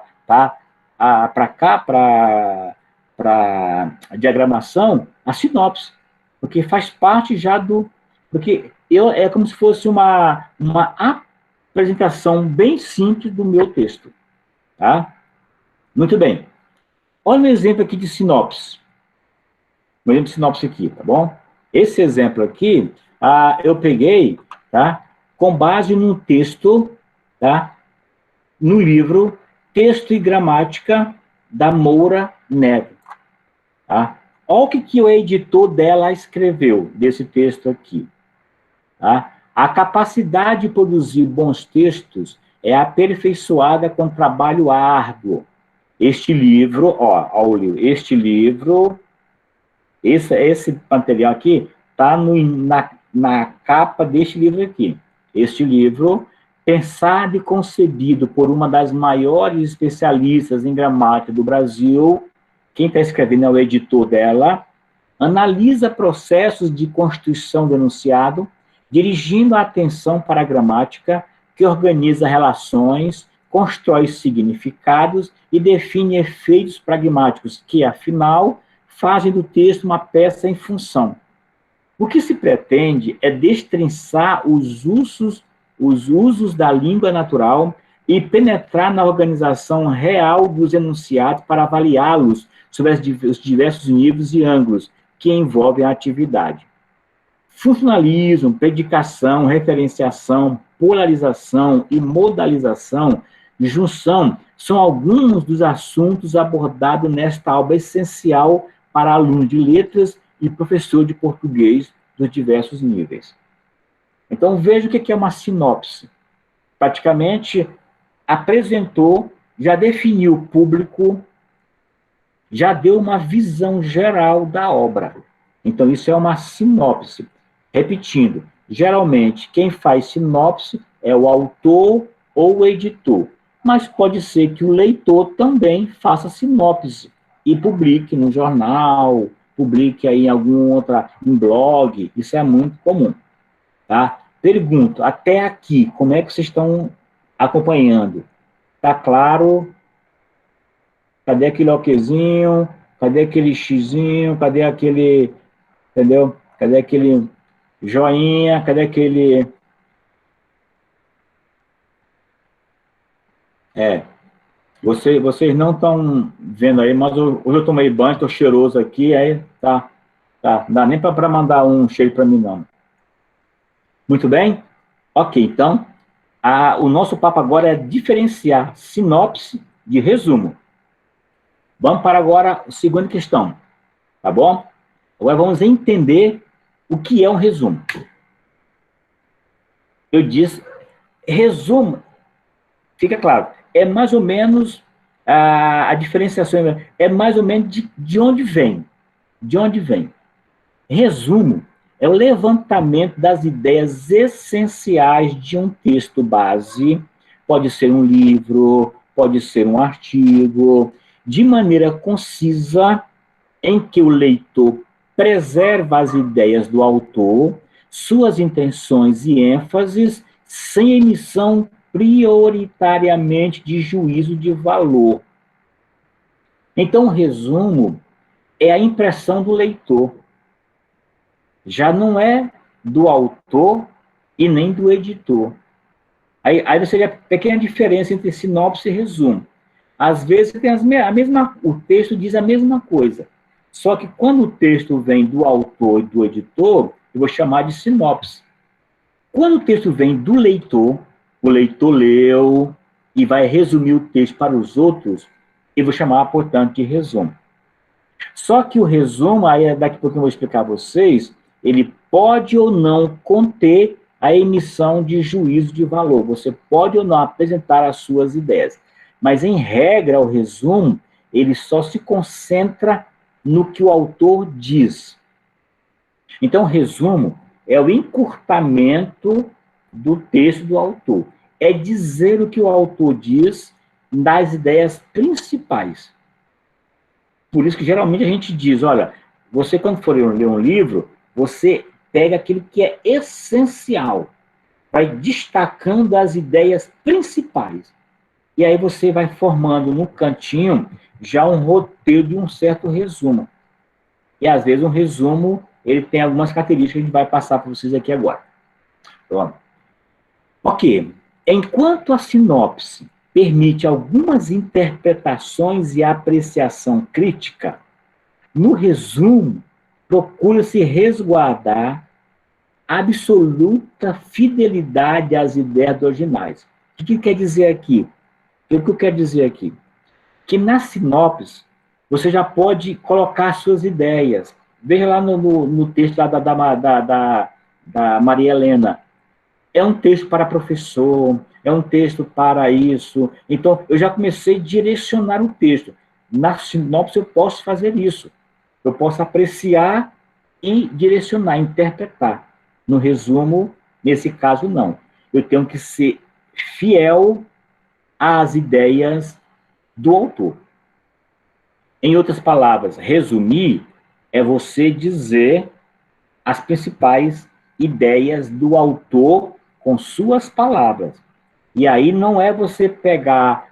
Speaker 1: cá, para a diagramação, a sinopse, porque faz parte já do... Porque é como se fosse uma apresentação bem simples do meu texto. Tá? Muito bem. Olha um exemplo aqui de sinopse. Um exemplo de sinopse aqui, tá bom? Esse exemplo aqui, eu peguei, tá? Com base num texto, tá? No livro Texto e Gramática, da Moura Neves. Tá? Olha o que o editor dela escreveu, desse texto aqui. Tá? A capacidade de produzir bons textos é aperfeiçoada com trabalho árduo. Este livro, este livro, esse material aqui, está na capa deste livro aqui. Este livro, pensado e concebido por uma das maiores especialistas em gramática do Brasil, quem está escrevendo é o editor dela, analisa processos de constituição do enunciado, dirigindo a atenção para a gramática, que organiza relações, constrói significados e define efeitos pragmáticos que, afinal, fazem do texto uma peça em função. O que se pretende é destrinçar os usos da língua natural e penetrar na organização real dos enunciados para avaliá-los sobre os diversos níveis e ângulos que envolvem a atividade. Funcionalismo, predicação, referenciação, polarização e modalização, junção, são alguns dos assuntos abordados nesta aula essencial para alunos de letras e professor de português dos diversos níveis. Então, veja o que é uma sinopse. Praticamente, apresentou, já definiu o público, já deu uma visão geral da obra. Então, isso é uma sinopse. Repetindo, geralmente, quem faz sinopse é o autor ou o editor, mas pode ser que o leitor também faça sinopse e publique no jornal, publique aí em em blog, isso é muito comum. Tá? Pergunto, até aqui, como é que vocês estão acompanhando? Tá claro? Cadê aquele okzinho? Cadê aquele xizinho? Cadê aquele... Entendeu? Cadê aquele joinha? Cadê aquele... Vocês não estão vendo aí, mas hoje eu tomei banho, estou cheiroso aqui, aí tá. Não dá nem para mandar um cheiro para mim, não. Muito bem? Ok, então, o nosso papo agora é diferenciar sinopse de resumo. Vamos para agora a segunda questão, tá bom? Agora vamos entender o que é um resumo. Eu disse, resumo, fica claro, é mais ou menos, a diferenciação é mais ou menos de onde vem. De onde vem. Resumo é o levantamento das ideias essenciais de um texto base, pode ser um livro, pode ser um artigo, de maneira concisa, em que o leitor preserva as ideias do autor, suas intenções e ênfases, sem emissão prioritariamente de juízo de valor. Então, o resumo é a impressão do leitor. Já não é do autor e nem do editor. Aí você vê a pequena diferença entre sinopse e resumo. Às vezes tem o texto diz a mesma coisa, só que quando o texto vem do autor e do editor, eu vou chamar de sinopse. Quando o texto vem do leitor, o leitor leu e vai resumir o texto para os outros, eu vou chamar, portanto, de resumo. Só que o resumo, aí daqui a pouco eu vou explicar a vocês, ele pode ou não conter a emissão de juízo de valor. Você pode ou não apresentar as suas ideias. Mas, em regra, o resumo, ele só se concentra no que o autor diz. Então, o resumo é o encurtamento do texto do autor. É dizer o que o autor diz das ideias principais. Por isso que, geralmente, a gente diz, olha, você, quando for ler um livro, você pega aquilo que é essencial, vai destacando as ideias principais. E aí você vai formando no cantinho já um roteiro de um certo resumo. E às vezes um resumo, ele tem algumas características que a gente vai passar para vocês aqui agora. Pronto. Ok. Enquanto a sinopse permite algumas interpretações e apreciação crítica, no resumo procura-se resguardar absoluta fidelidade às ideias originais. O que quer dizer aqui? O que eu quero dizer aqui? Que na sinopse, você já pode colocar suas ideias. Veja lá no texto da Maria Helena. É um texto para professor, é um texto para isso. Então, eu já comecei a direcionar o texto. Na sinopse, eu posso fazer isso. Eu posso apreciar e direcionar, interpretar. No resumo, nesse caso, não. Eu tenho que ser fiel às ideias do autor. Em outras palavras, resumir é você dizer as principais ideias do autor com suas palavras. E aí não é você pegar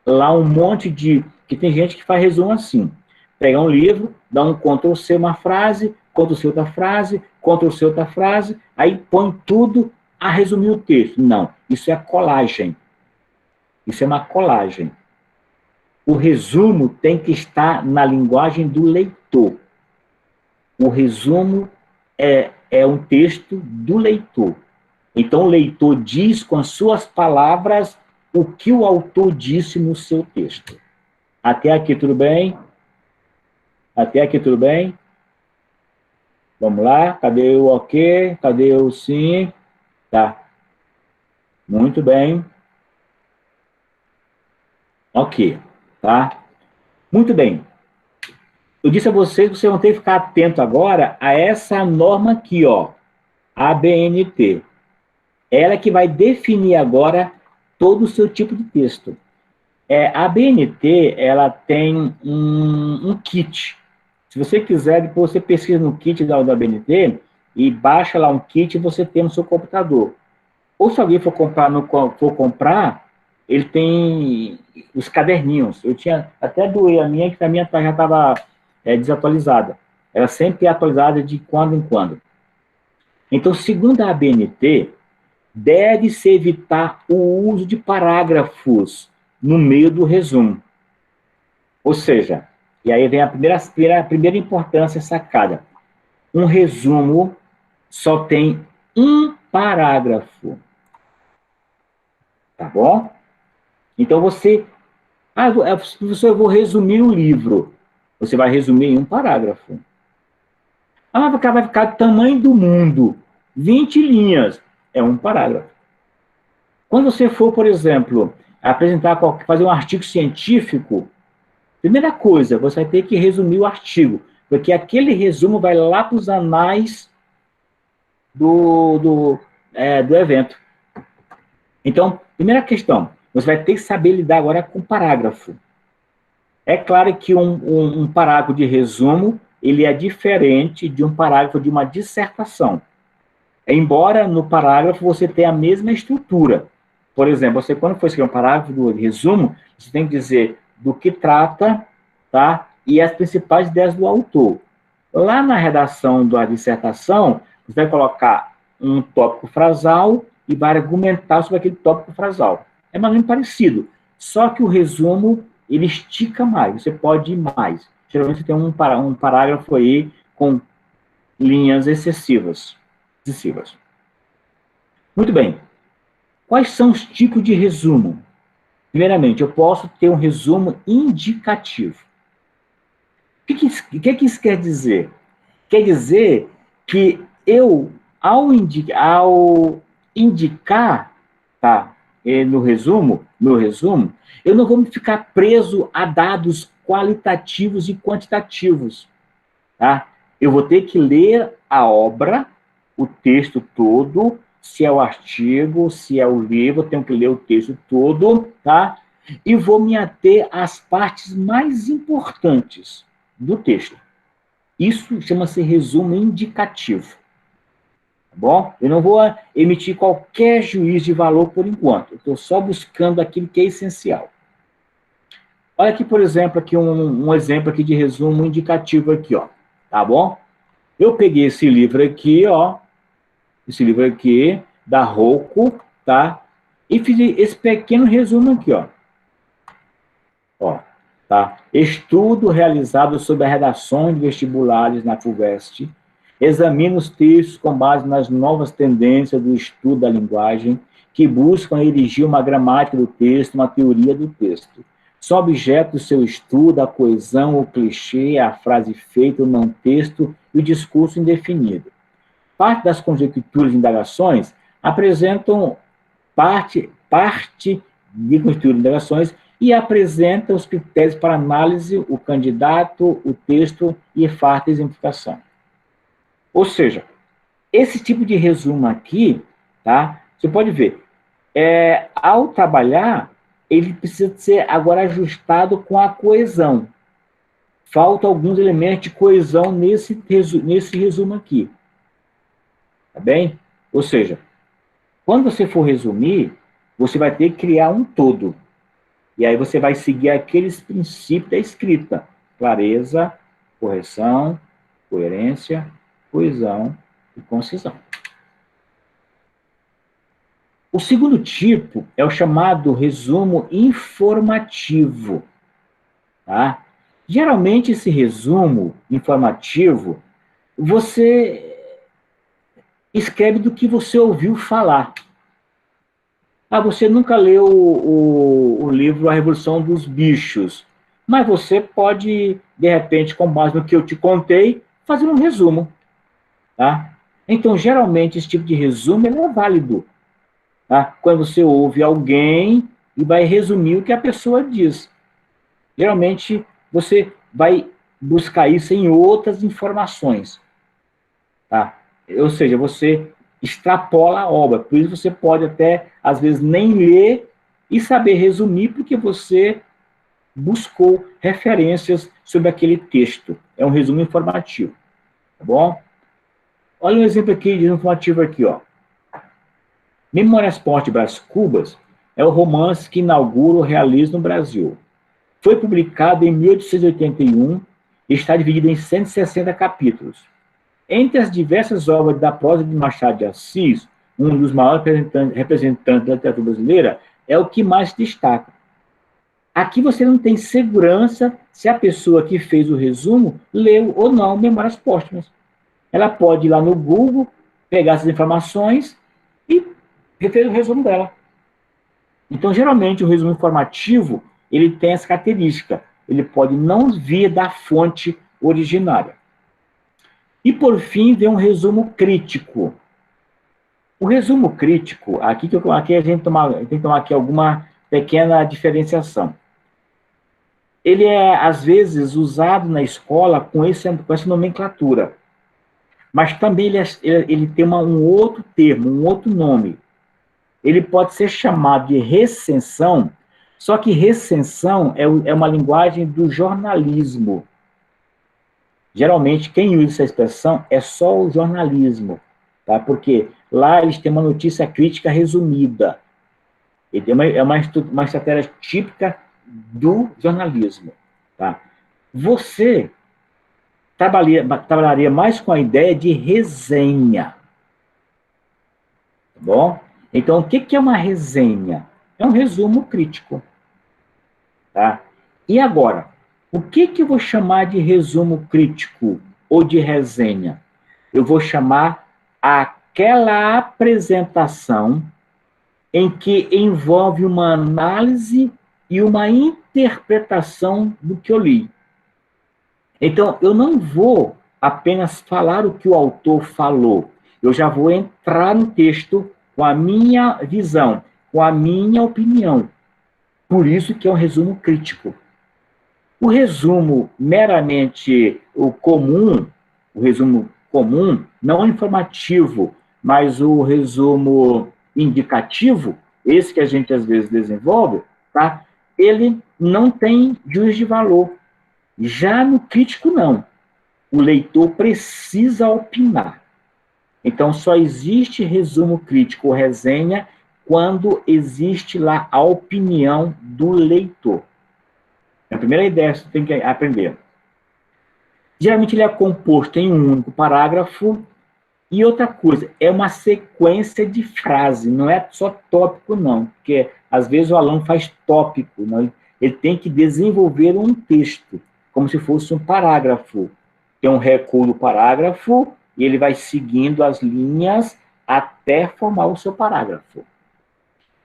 Speaker 1: lá um monte de... que tem gente que faz resumo assim. Pegar um livro, dá um Ctrl+C uma frase, Ctrl+C outra frase, Ctrl+C outra frase, aí põe tudo a resumir o texto. Não, isso é colagem. Isso é uma colagem. O resumo tem que estar na linguagem do leitor. O resumo é um texto do leitor. Então, o leitor diz com as suas palavras o que o autor disse no seu texto. Até aqui, tudo bem? Até aqui, tudo bem? Vamos lá? Cadê o ok? Cadê o sim? Tá. Muito bem. Ok. Tá? Muito bem. Eu disse a vocês que vocês vão ter que ficar atento agora a essa norma aqui, ó. ABNT. Ela que vai definir agora todo o seu tipo de texto. A ABNT, ela tem um kit. Se você quiser, depois você pesquisa no kit da ABNT e baixa lá um kit e você tem no seu computador. Ou se alguém for comprar, ele tem os caderninhos. Eu tinha até doei a minha, que a minha já estava desatualizada. Ela sempre é atualizada de quando em quando. Então, segundo a ABNT, deve-se evitar o uso de parágrafos no meio do resumo. Ou seja, e aí vem a primeira importância sacada. Um resumo só tem um parágrafo. Tá bom? Então você... eu vou resumir o livro. Você vai resumir em um parágrafo. Vai ficar do tamanho do mundo. 20 linhas. É um parágrafo. Quando você for, por exemplo, fazer um artigo científico, primeira coisa, você vai ter que resumir o artigo, porque aquele resumo vai lá para os anais do evento. Então, primeira questão, você vai ter que saber lidar agora com parágrafo. É claro que um parágrafo de resumo, ele é diferente de um parágrafo de uma dissertação. Embora no parágrafo você tenha a mesma estrutura. Por exemplo, você quando for escrever um parágrafo do resumo, você tem que dizer do que trata, tá? E as principais ideias do autor. Lá na redação da dissertação, você vai colocar um tópico frasal e vai argumentar sobre aquele tópico frasal. É mais ou menos parecido, só que o resumo, ele estica mais, você pode ir mais. Geralmente você tem um parágrafo aí com linhas excessivas. Muito bem. Quais são os tipos de resumo? Primeiramente, eu posso ter um resumo indicativo. O que isso quer dizer? Quer dizer que eu, ao indicar, tá? no resumo, eu não vou ficar preso a dados qualitativos e quantitativos, tá? Eu vou ter que ler a obra, o texto todo, se é o artigo, se é o livro, eu tenho que ler o texto todo, tá? E vou me ater às partes mais importantes do texto. Isso chama-se resumo indicativo. Tá bom? Eu não vou emitir qualquer juízo de valor por enquanto. Eu estou só buscando aquilo que é essencial. Olha aqui, por exemplo, aqui um exemplo aqui de resumo indicativo aqui, ó. Tá bom? Eu peguei esse livro aqui, ó. Esse livro aqui, da Rocco, tá? E fiz esse pequeno resumo aqui, ó. Ó, tá? Estudo realizado sobre a redação de vestibulares na FUVEST. Examina os textos com base nas novas tendências do estudo da linguagem, que buscam erigir uma gramática do texto, uma teoria do texto. São objeto do seu estudo a coesão, o clichê, a frase feita, o não-texto e o discurso indefinido. Parte das conjecturas e indagações apresentam parte de conjecturas e indagações e apresenta os critérios para análise, o candidato, o texto e farta exemplificação. Ou seja, esse tipo de resumo aqui, tá? Você pode ver, ao trabalhar, ele precisa ser agora ajustado com a coesão. Faltam alguns elementos de coesão nesse resumo aqui. Tá bem? Ou seja, quando você for resumir, você vai ter que criar um todo. E aí você vai seguir aqueles princípios da escrita. Clareza, correção, coerência, coesão e concisão. O segundo tipo é o chamado resumo informativo. Tá? Geralmente, esse resumo informativo, você escreve do que você ouviu falar. Você nunca leu o livro A Revolução dos Bichos, mas você pode, de repente, com base no que eu te contei, fazer um resumo. Tá? Então, geralmente, esse tipo de resumo é válido. Tá? Quando você ouve alguém e vai resumir o que a pessoa diz. Geralmente, você vai buscar isso em outras informações. Tá? Ou seja, você extrapola a obra. Por isso você pode até, às vezes, nem ler e saber resumir, porque você buscou referências sobre aquele texto. É um resumo informativo. Tá bom? Olha um exemplo aqui de informativo aqui, ó. Memórias Fortes Brás Cubas é o romance que inaugura o realismo no Brasil. Foi publicado em 1881 e está dividido em 160 capítulos. Entre as diversas obras da prosa de Machado de Assis, um dos maiores representantes da literatura brasileira, é o que mais destaca. Aqui você não tem segurança se a pessoa que fez o resumo leu ou não Memórias Póstumas. Ela pode ir lá no Google, pegar essas informações e referir o resumo dela. Então, geralmente, o resumo informativo, ele tem essa característica. Ele pode não vir da fonte originária. E, por fim, vem um resumo crítico. O resumo crítico, aqui a gente tem que tomar aqui alguma pequena diferenciação. Ele é, às vezes, usado na escola com essa nomenclatura. Mas também ele tem um outro termo, um outro nome. Ele pode ser chamado de recensão, só que recensão é uma linguagem do jornalismo. Geralmente, quem usa essa expressão é só o jornalismo, tá? Porque lá eles têm uma notícia crítica resumida. É uma estratégia típica do jornalismo. Tá? Você trabalharia mais com a ideia de resenha. Tá bom? Então, o que é uma resenha? É um resumo crítico. Tá? E agora, o que eu vou chamar de resumo crítico ou de resenha? Eu vou chamar aquela apresentação em que envolve uma análise e uma interpretação do que eu li. Então, eu não vou apenas falar o que o autor falou, eu já vou entrar no texto com a minha visão, com a minha opinião. Por isso que é um resumo crítico. O resumo meramente o resumo comum, não informativo, mas o resumo indicativo, esse que a gente às vezes desenvolve, tá? Ele não tem juízo de valor. Já no crítico, não. O leitor precisa opinar. Então, só existe resumo crítico ou resenha quando existe lá a opinião do leitor. A primeira ideia que você tem que aprender. Geralmente ele é composto em um único parágrafo. E outra coisa, é uma sequência de frase, não é só tópico, não. Porque às vezes o aluno faz tópico, não? Ele tem que desenvolver um texto, como se fosse um parágrafo. Tem um recuo do parágrafo, e ele vai seguindo as linhas até formar o seu parágrafo.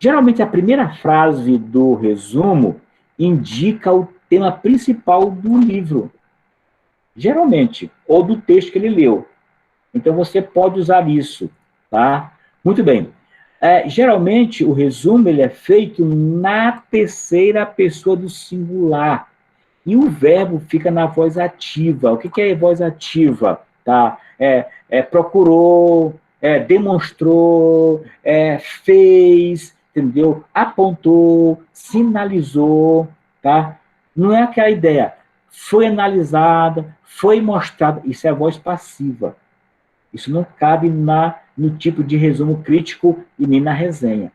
Speaker 1: Geralmente, a primeira frase do resumo indica o tema principal do livro, geralmente, ou do texto que ele leu. Então, você pode usar isso, tá? Muito bem. Geralmente, o resumo ele é feito na terceira pessoa do singular. E o verbo fica na voz ativa. O que é voz ativa? Tá? Procurou, demonstrou, fez, entendeu? Apontou, sinalizou, tá? Não é aquela ideia. Foi analisada, foi mostrada. Isso é voz passiva. Isso não cabe no tipo de resumo crítico e nem na resenha.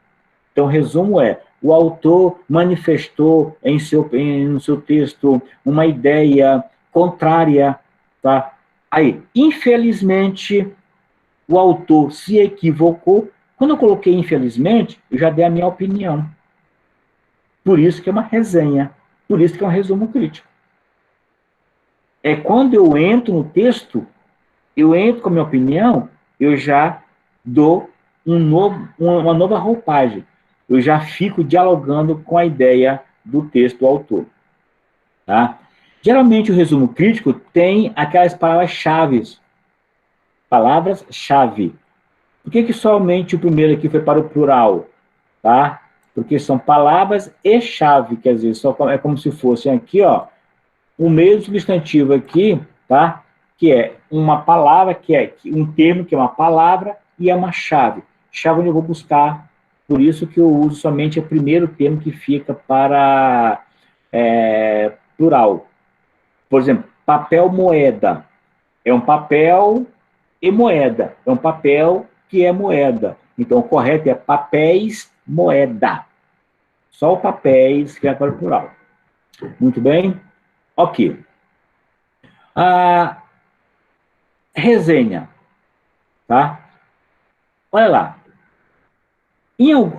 Speaker 1: Então, o resumo o autor manifestou no seu texto uma ideia contrária. Tá? Aí, infelizmente, o autor se equivocou. Quando eu coloquei infelizmente, eu já dei a minha opinião. Por isso que é uma resenha. Por isso que é um resumo crítico. Quando eu entro no texto, eu entro com a minha opinião, eu já dou uma nova roupagem. Eu já fico dialogando com a ideia do texto do autor. Tá? Geralmente, o resumo crítico tem aquelas palavras-chave. Palavras-chave. Por que somente o primeiro aqui foi para o plural? Tá? Porque são palavras e chave, quer dizer, é como se fossem aqui, ó, o mesmo substantivo aqui, tá? Que é uma palavra, que é um termo, que é uma palavra, e é uma chave. Chave onde eu vou buscar, por isso que eu uso somente o primeiro termo que fica para plural. Por exemplo, papel moeda. É um papel e moeda. É um papel que é moeda. Então, o correto é papéis moeda. Só o papéis que é para o plural. Muito bem? Ok. A resenha, tá? Olha lá.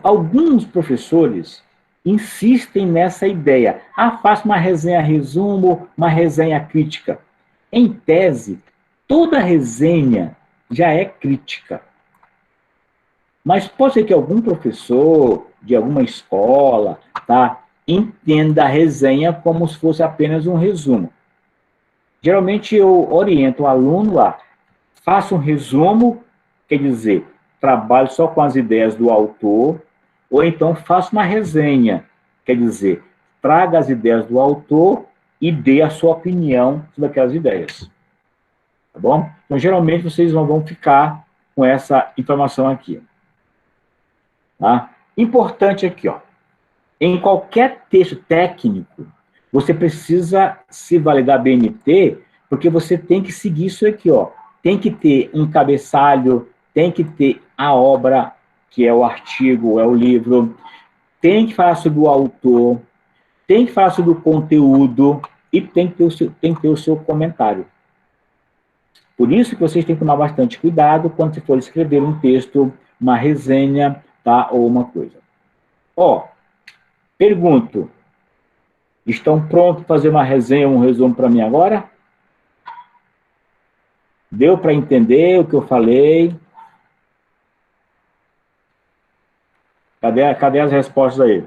Speaker 1: Alguns professores insistem nessa ideia. Faça uma resenha resumo, uma resenha crítica. Em tese, toda resenha já é crítica. Mas pode ser que algum professor de alguma escola, tá, entenda a resenha como se fosse apenas um resumo. Geralmente eu oriento o aluno a faça um resumo, quer dizer, trabalhe só com as ideias do autor, ou então faça uma resenha, quer dizer, traga as ideias do autor e dê a sua opinião sobre aquelas ideias. Tá bom? Então, geralmente, vocês não vão ficar com essa informação aqui. Tá? Importante aqui, ó. Em qualquer texto técnico, você precisa se validar BNT, porque você tem que seguir isso aqui, ó. Tem que ter um cabeçalho, tem que ter a obra, que é o artigo, é o livro, tem que falar sobre o autor, tem que falar sobre o conteúdo e tem que ter o seu comentário. Por isso que vocês têm que tomar bastante cuidado quando você for escrever um texto, uma resenha, tá? Ou uma coisa. Ó, pergunto, estão prontos para fazer uma resenha, um resumo para mim agora? Deu para entender o que eu falei? Cadê as respostas aí?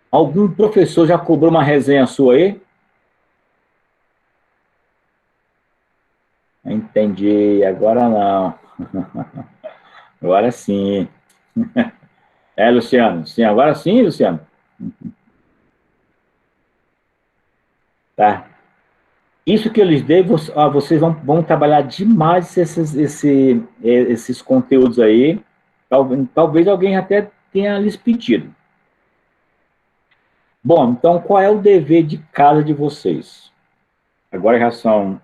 Speaker 1: Algum professor já cobrou uma resenha sua aí? Entendi, agora não. Agora sim. É, Luciano? Sim, agora sim, Luciano? Tá. Isso que eu lhes dei, vocês vão trabalhar demais esses conteúdos aí. Talvez alguém até tenha lhes pedido. Bom, então qual é o dever de casa de vocês? Agora já são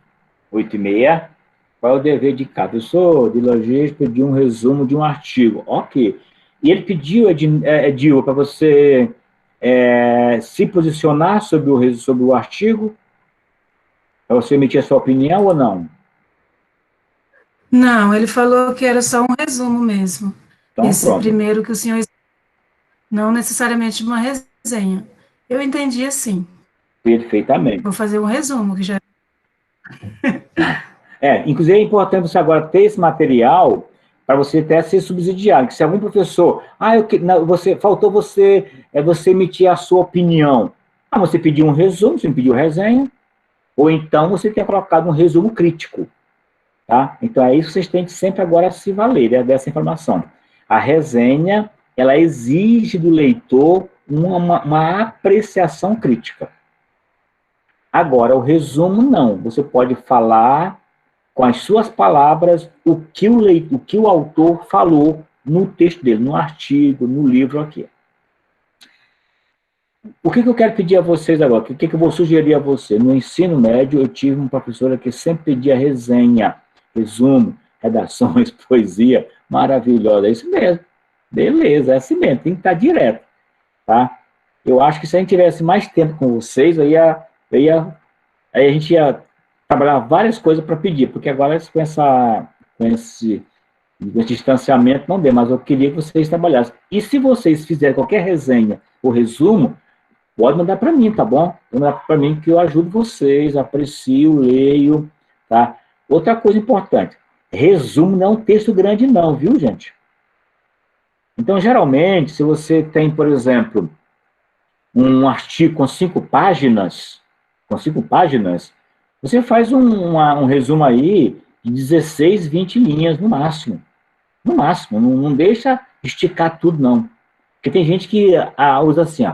Speaker 1: 8h30. Qual é o dever de casa? Eu sou de logística, pedi um resumo de um artigo. Ok. E ele pediu, Edil, para você se posicionar sobre o artigo, para você emitir a sua opinião ou não?
Speaker 3: Não, ele falou que era só um resumo mesmo.
Speaker 1: Então,
Speaker 3: Esse
Speaker 1: pronto.
Speaker 3: primeiro que o senhor, não necessariamente uma resenha. Eu entendi assim.
Speaker 1: Perfeitamente.
Speaker 3: Vou fazer um resumo, que já.
Speaker 1: Inclusive é importante você agora ter esse material para você até ser subsidiado. Que se algum professor, não, faltou você emitir a sua opinião. Você pediu um resumo, você não pediu resenha, ou então você tem colocado um resumo crítico. Tá? Então é isso que vocês têm que sempre agora se valer dessa informação. A resenha, ela exige do leitor uma apreciação crítica. Agora, o resumo não. Você pode falar com as suas palavras o que o autor falou no texto dele, no artigo, no livro aqui. O que eu quero pedir a vocês agora? O que eu vou sugerir a você? No ensino médio, eu tive uma professora que sempre pedia resenha, resumo, redações, poesia, maravilhosa. É isso mesmo. Beleza, é assim mesmo, tem que estar direto. Tá? Eu acho que se a gente tivesse mais tempo com vocês, aí a gente ia trabalhar várias coisas para pedir, porque agora com esse distanciamento não dê, mas eu queria que vocês trabalhassem. E se vocês fizerem qualquer resenha ou resumo, pode mandar para mim, tá bom? Pode mandar para mim que eu ajudo vocês, aprecio, leio, tá? Outra coisa importante, resumo não é um texto grande não, viu, gente? Então, geralmente, se você tem, por exemplo, um artigo com cinco páginas, você faz um resumo aí de 16, 20 linhas no máximo. No máximo, não deixa esticar tudo, não. Porque tem gente que usa assim,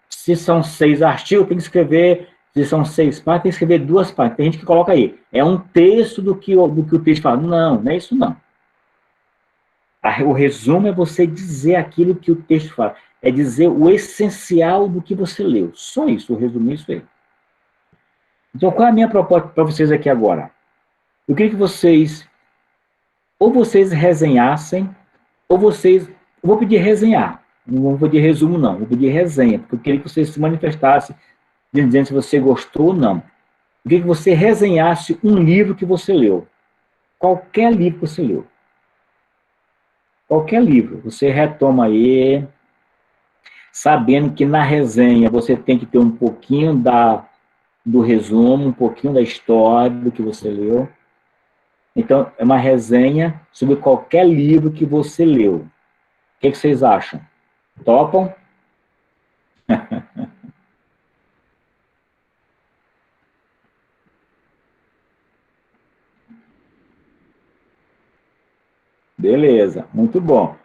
Speaker 1: se são 6 artigos, tem que escrever, se são 6 páginas, tem que escrever 2 páginas. Tem gente que coloca aí, é um texto do que o texto fala. Não, não é isso não. O resumo é você dizer aquilo que o texto fala. É dizer o essencial do que você leu. Só isso, o resumo é isso aí. Então, qual é a minha proposta para vocês aqui agora? Eu queria que ou vocês resenhassem, ou vocês... Eu vou pedir resenhar, não vou pedir resumo não, vou pedir resenha, porque eu queria que vocês se manifestassem, dizendo se você gostou ou não. Eu queria que você resenhasse um livro que você leu. Qualquer livro que você leu. Qualquer livro. Você retoma aí, sabendo que na resenha você tem que ter um pouquinho do resumo, um pouquinho da história do que você leu. Então, é uma resenha sobre qualquer livro que você leu. O que vocês acham? Topam? Beleza, muito bom.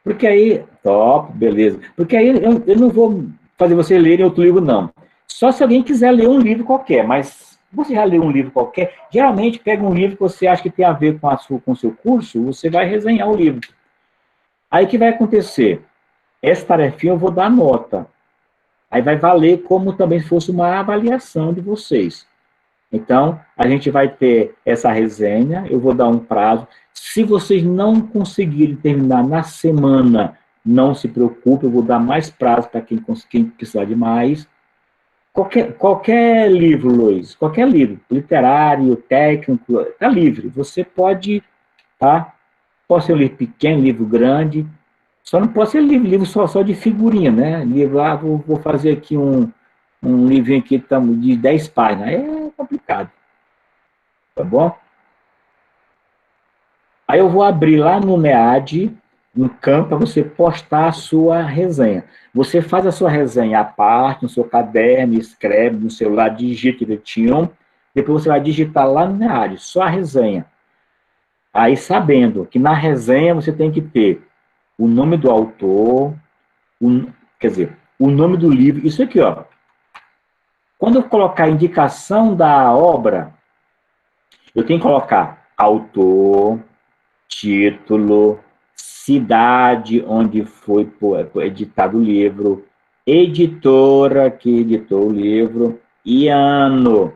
Speaker 1: Porque aí, top, beleza. Porque aí eu não vou fazer você lerem outro livro, não. Só se alguém quiser ler um livro qualquer, mas você já leu um livro qualquer, geralmente pega um livro que você acha que tem a ver com o seu curso, você vai resenhar o livro. Aí o que vai acontecer? Essa tarefinha eu vou dar nota. Aí vai valer como também se fosse uma avaliação de vocês. Então, a gente vai ter essa resenha, eu vou dar um prazo. Se vocês não conseguirem terminar na semana, não se preocupe, eu vou dar mais prazo para quem precisar de mais. Qualquer livro, Luiz, qualquer livro, literário, técnico, está livre. Você pode, tá? Pode ser um livro pequeno, livro grande, só não pode ser livro só de figurinha, né? Livro, vou fazer aqui um livrinho aqui de 10 páginas. É complicado, tá bom? Aí eu vou abrir lá no NEAD, um campo para você postar a sua resenha. Você faz a sua resenha à parte, no seu caderno, escreve no celular, digita direitinho, depois você vai digitar lá no NEAD, só a resenha. Aí, sabendo que na resenha você tem que ter o nome do autor, quer dizer, o nome do livro, isso aqui, ó. Quando eu colocar a indicação da obra, eu tenho que colocar autor, título, cidade onde foi editado o livro, editora que editou o livro e ano.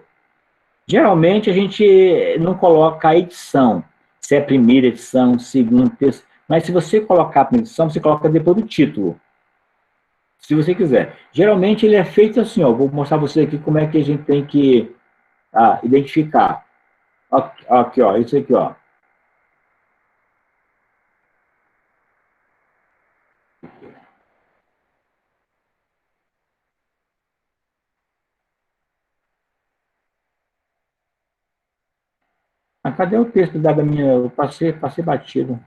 Speaker 1: Geralmente a gente não coloca a edição, se é a primeira edição, segunda, terceira, mas se você colocar a primeira edição, você coloca depois do título, se você quiser. Geralmente ele é feito assim, ó, vou mostrar para você aqui como é que a gente tem que identificar. Aqui, ó, isso aqui, ó. Cadê o texto da minha? Eu passei batido.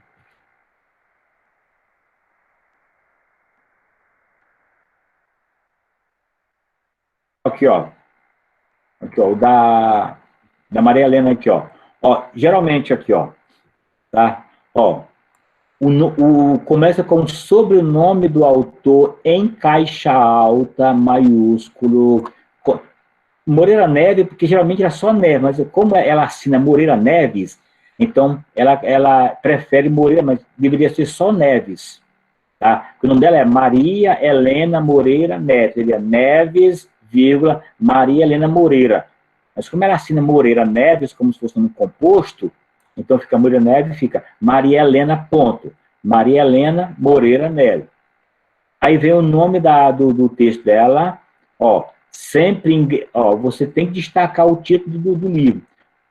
Speaker 1: Aqui, ó. Aqui, ó, o da Maria Helena aqui, ó. Ó, geralmente aqui, ó. Tá? Ó, começa com o sobrenome do autor em caixa alta, maiúsculo. Moreira Neves, porque geralmente era só Neves, mas como ela assina Moreira Neves, então ela prefere Moreira, mas deveria ser só Neves. Tá? O nome dela é Maria Helena Moreira Neves. Seria Neves, vírgula, Maria Helena Moreira. Mas como ela assina Moreira Neves, como se fosse um composto, então fica Moreira Neves, fica Maria Helena, ponto. Maria Helena Moreira Neves. Aí vem o nome do texto dela, ó, sempre, ó, você tem que destacar o título do livro.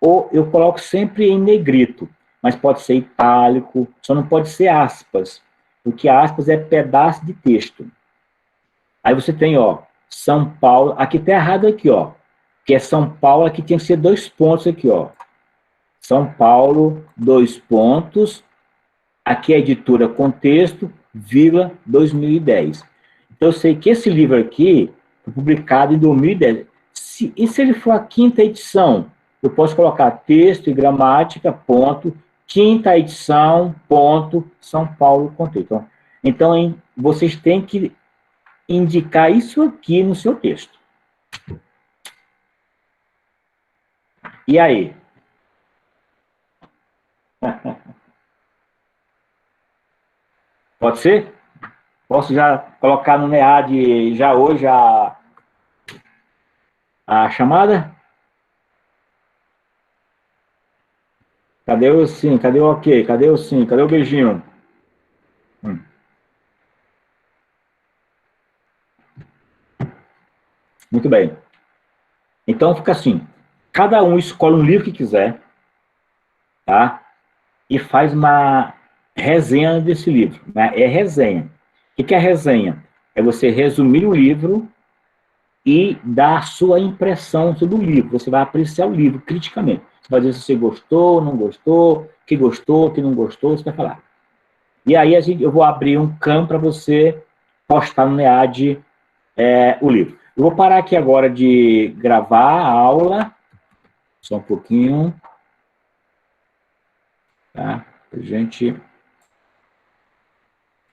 Speaker 1: Ou eu coloco sempre em negrito, mas pode ser itálico, só não pode ser aspas, porque aspas é pedaço de texto. Aí você tem, ó, São Paulo, aqui tá errado aqui, ó, que é São Paulo, aqui tem que ser 2 pontos aqui, ó. São Paulo, 2 pontos, aqui é a editora Contexto, vírgula, 2010. Então eu sei que esse livro aqui foi publicado em 2010. E se ele for a 5ª edição, eu posso colocar texto e gramática, ponto, 5ª edição, ponto, São Paulo Contexto. Então, vocês têm que indicar isso aqui no seu texto. E aí? Pode ser? Posso já colocar no NEAD já hoje a chamada? Cadê o sim? Cadê o ok? Cadê o sim? Cadê o beijinho? Muito bem. Então fica assim, cada um escolhe um livro que quiser, tá? E faz uma resenha desse livro, né? É resenha. O que é resenha? É você resumir o livro e dar a sua impressão sobre o livro. Você vai apreciar o livro criticamente. Você vai dizer se você gostou, não gostou, que não gostou, você vai falar. E aí eu vou abrir um campo para você postar no NEAD o livro. Eu vou parar aqui agora de gravar a aula, só um pouquinho, tá? Pra gente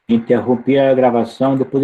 Speaker 1: interromper a gravação, depois eu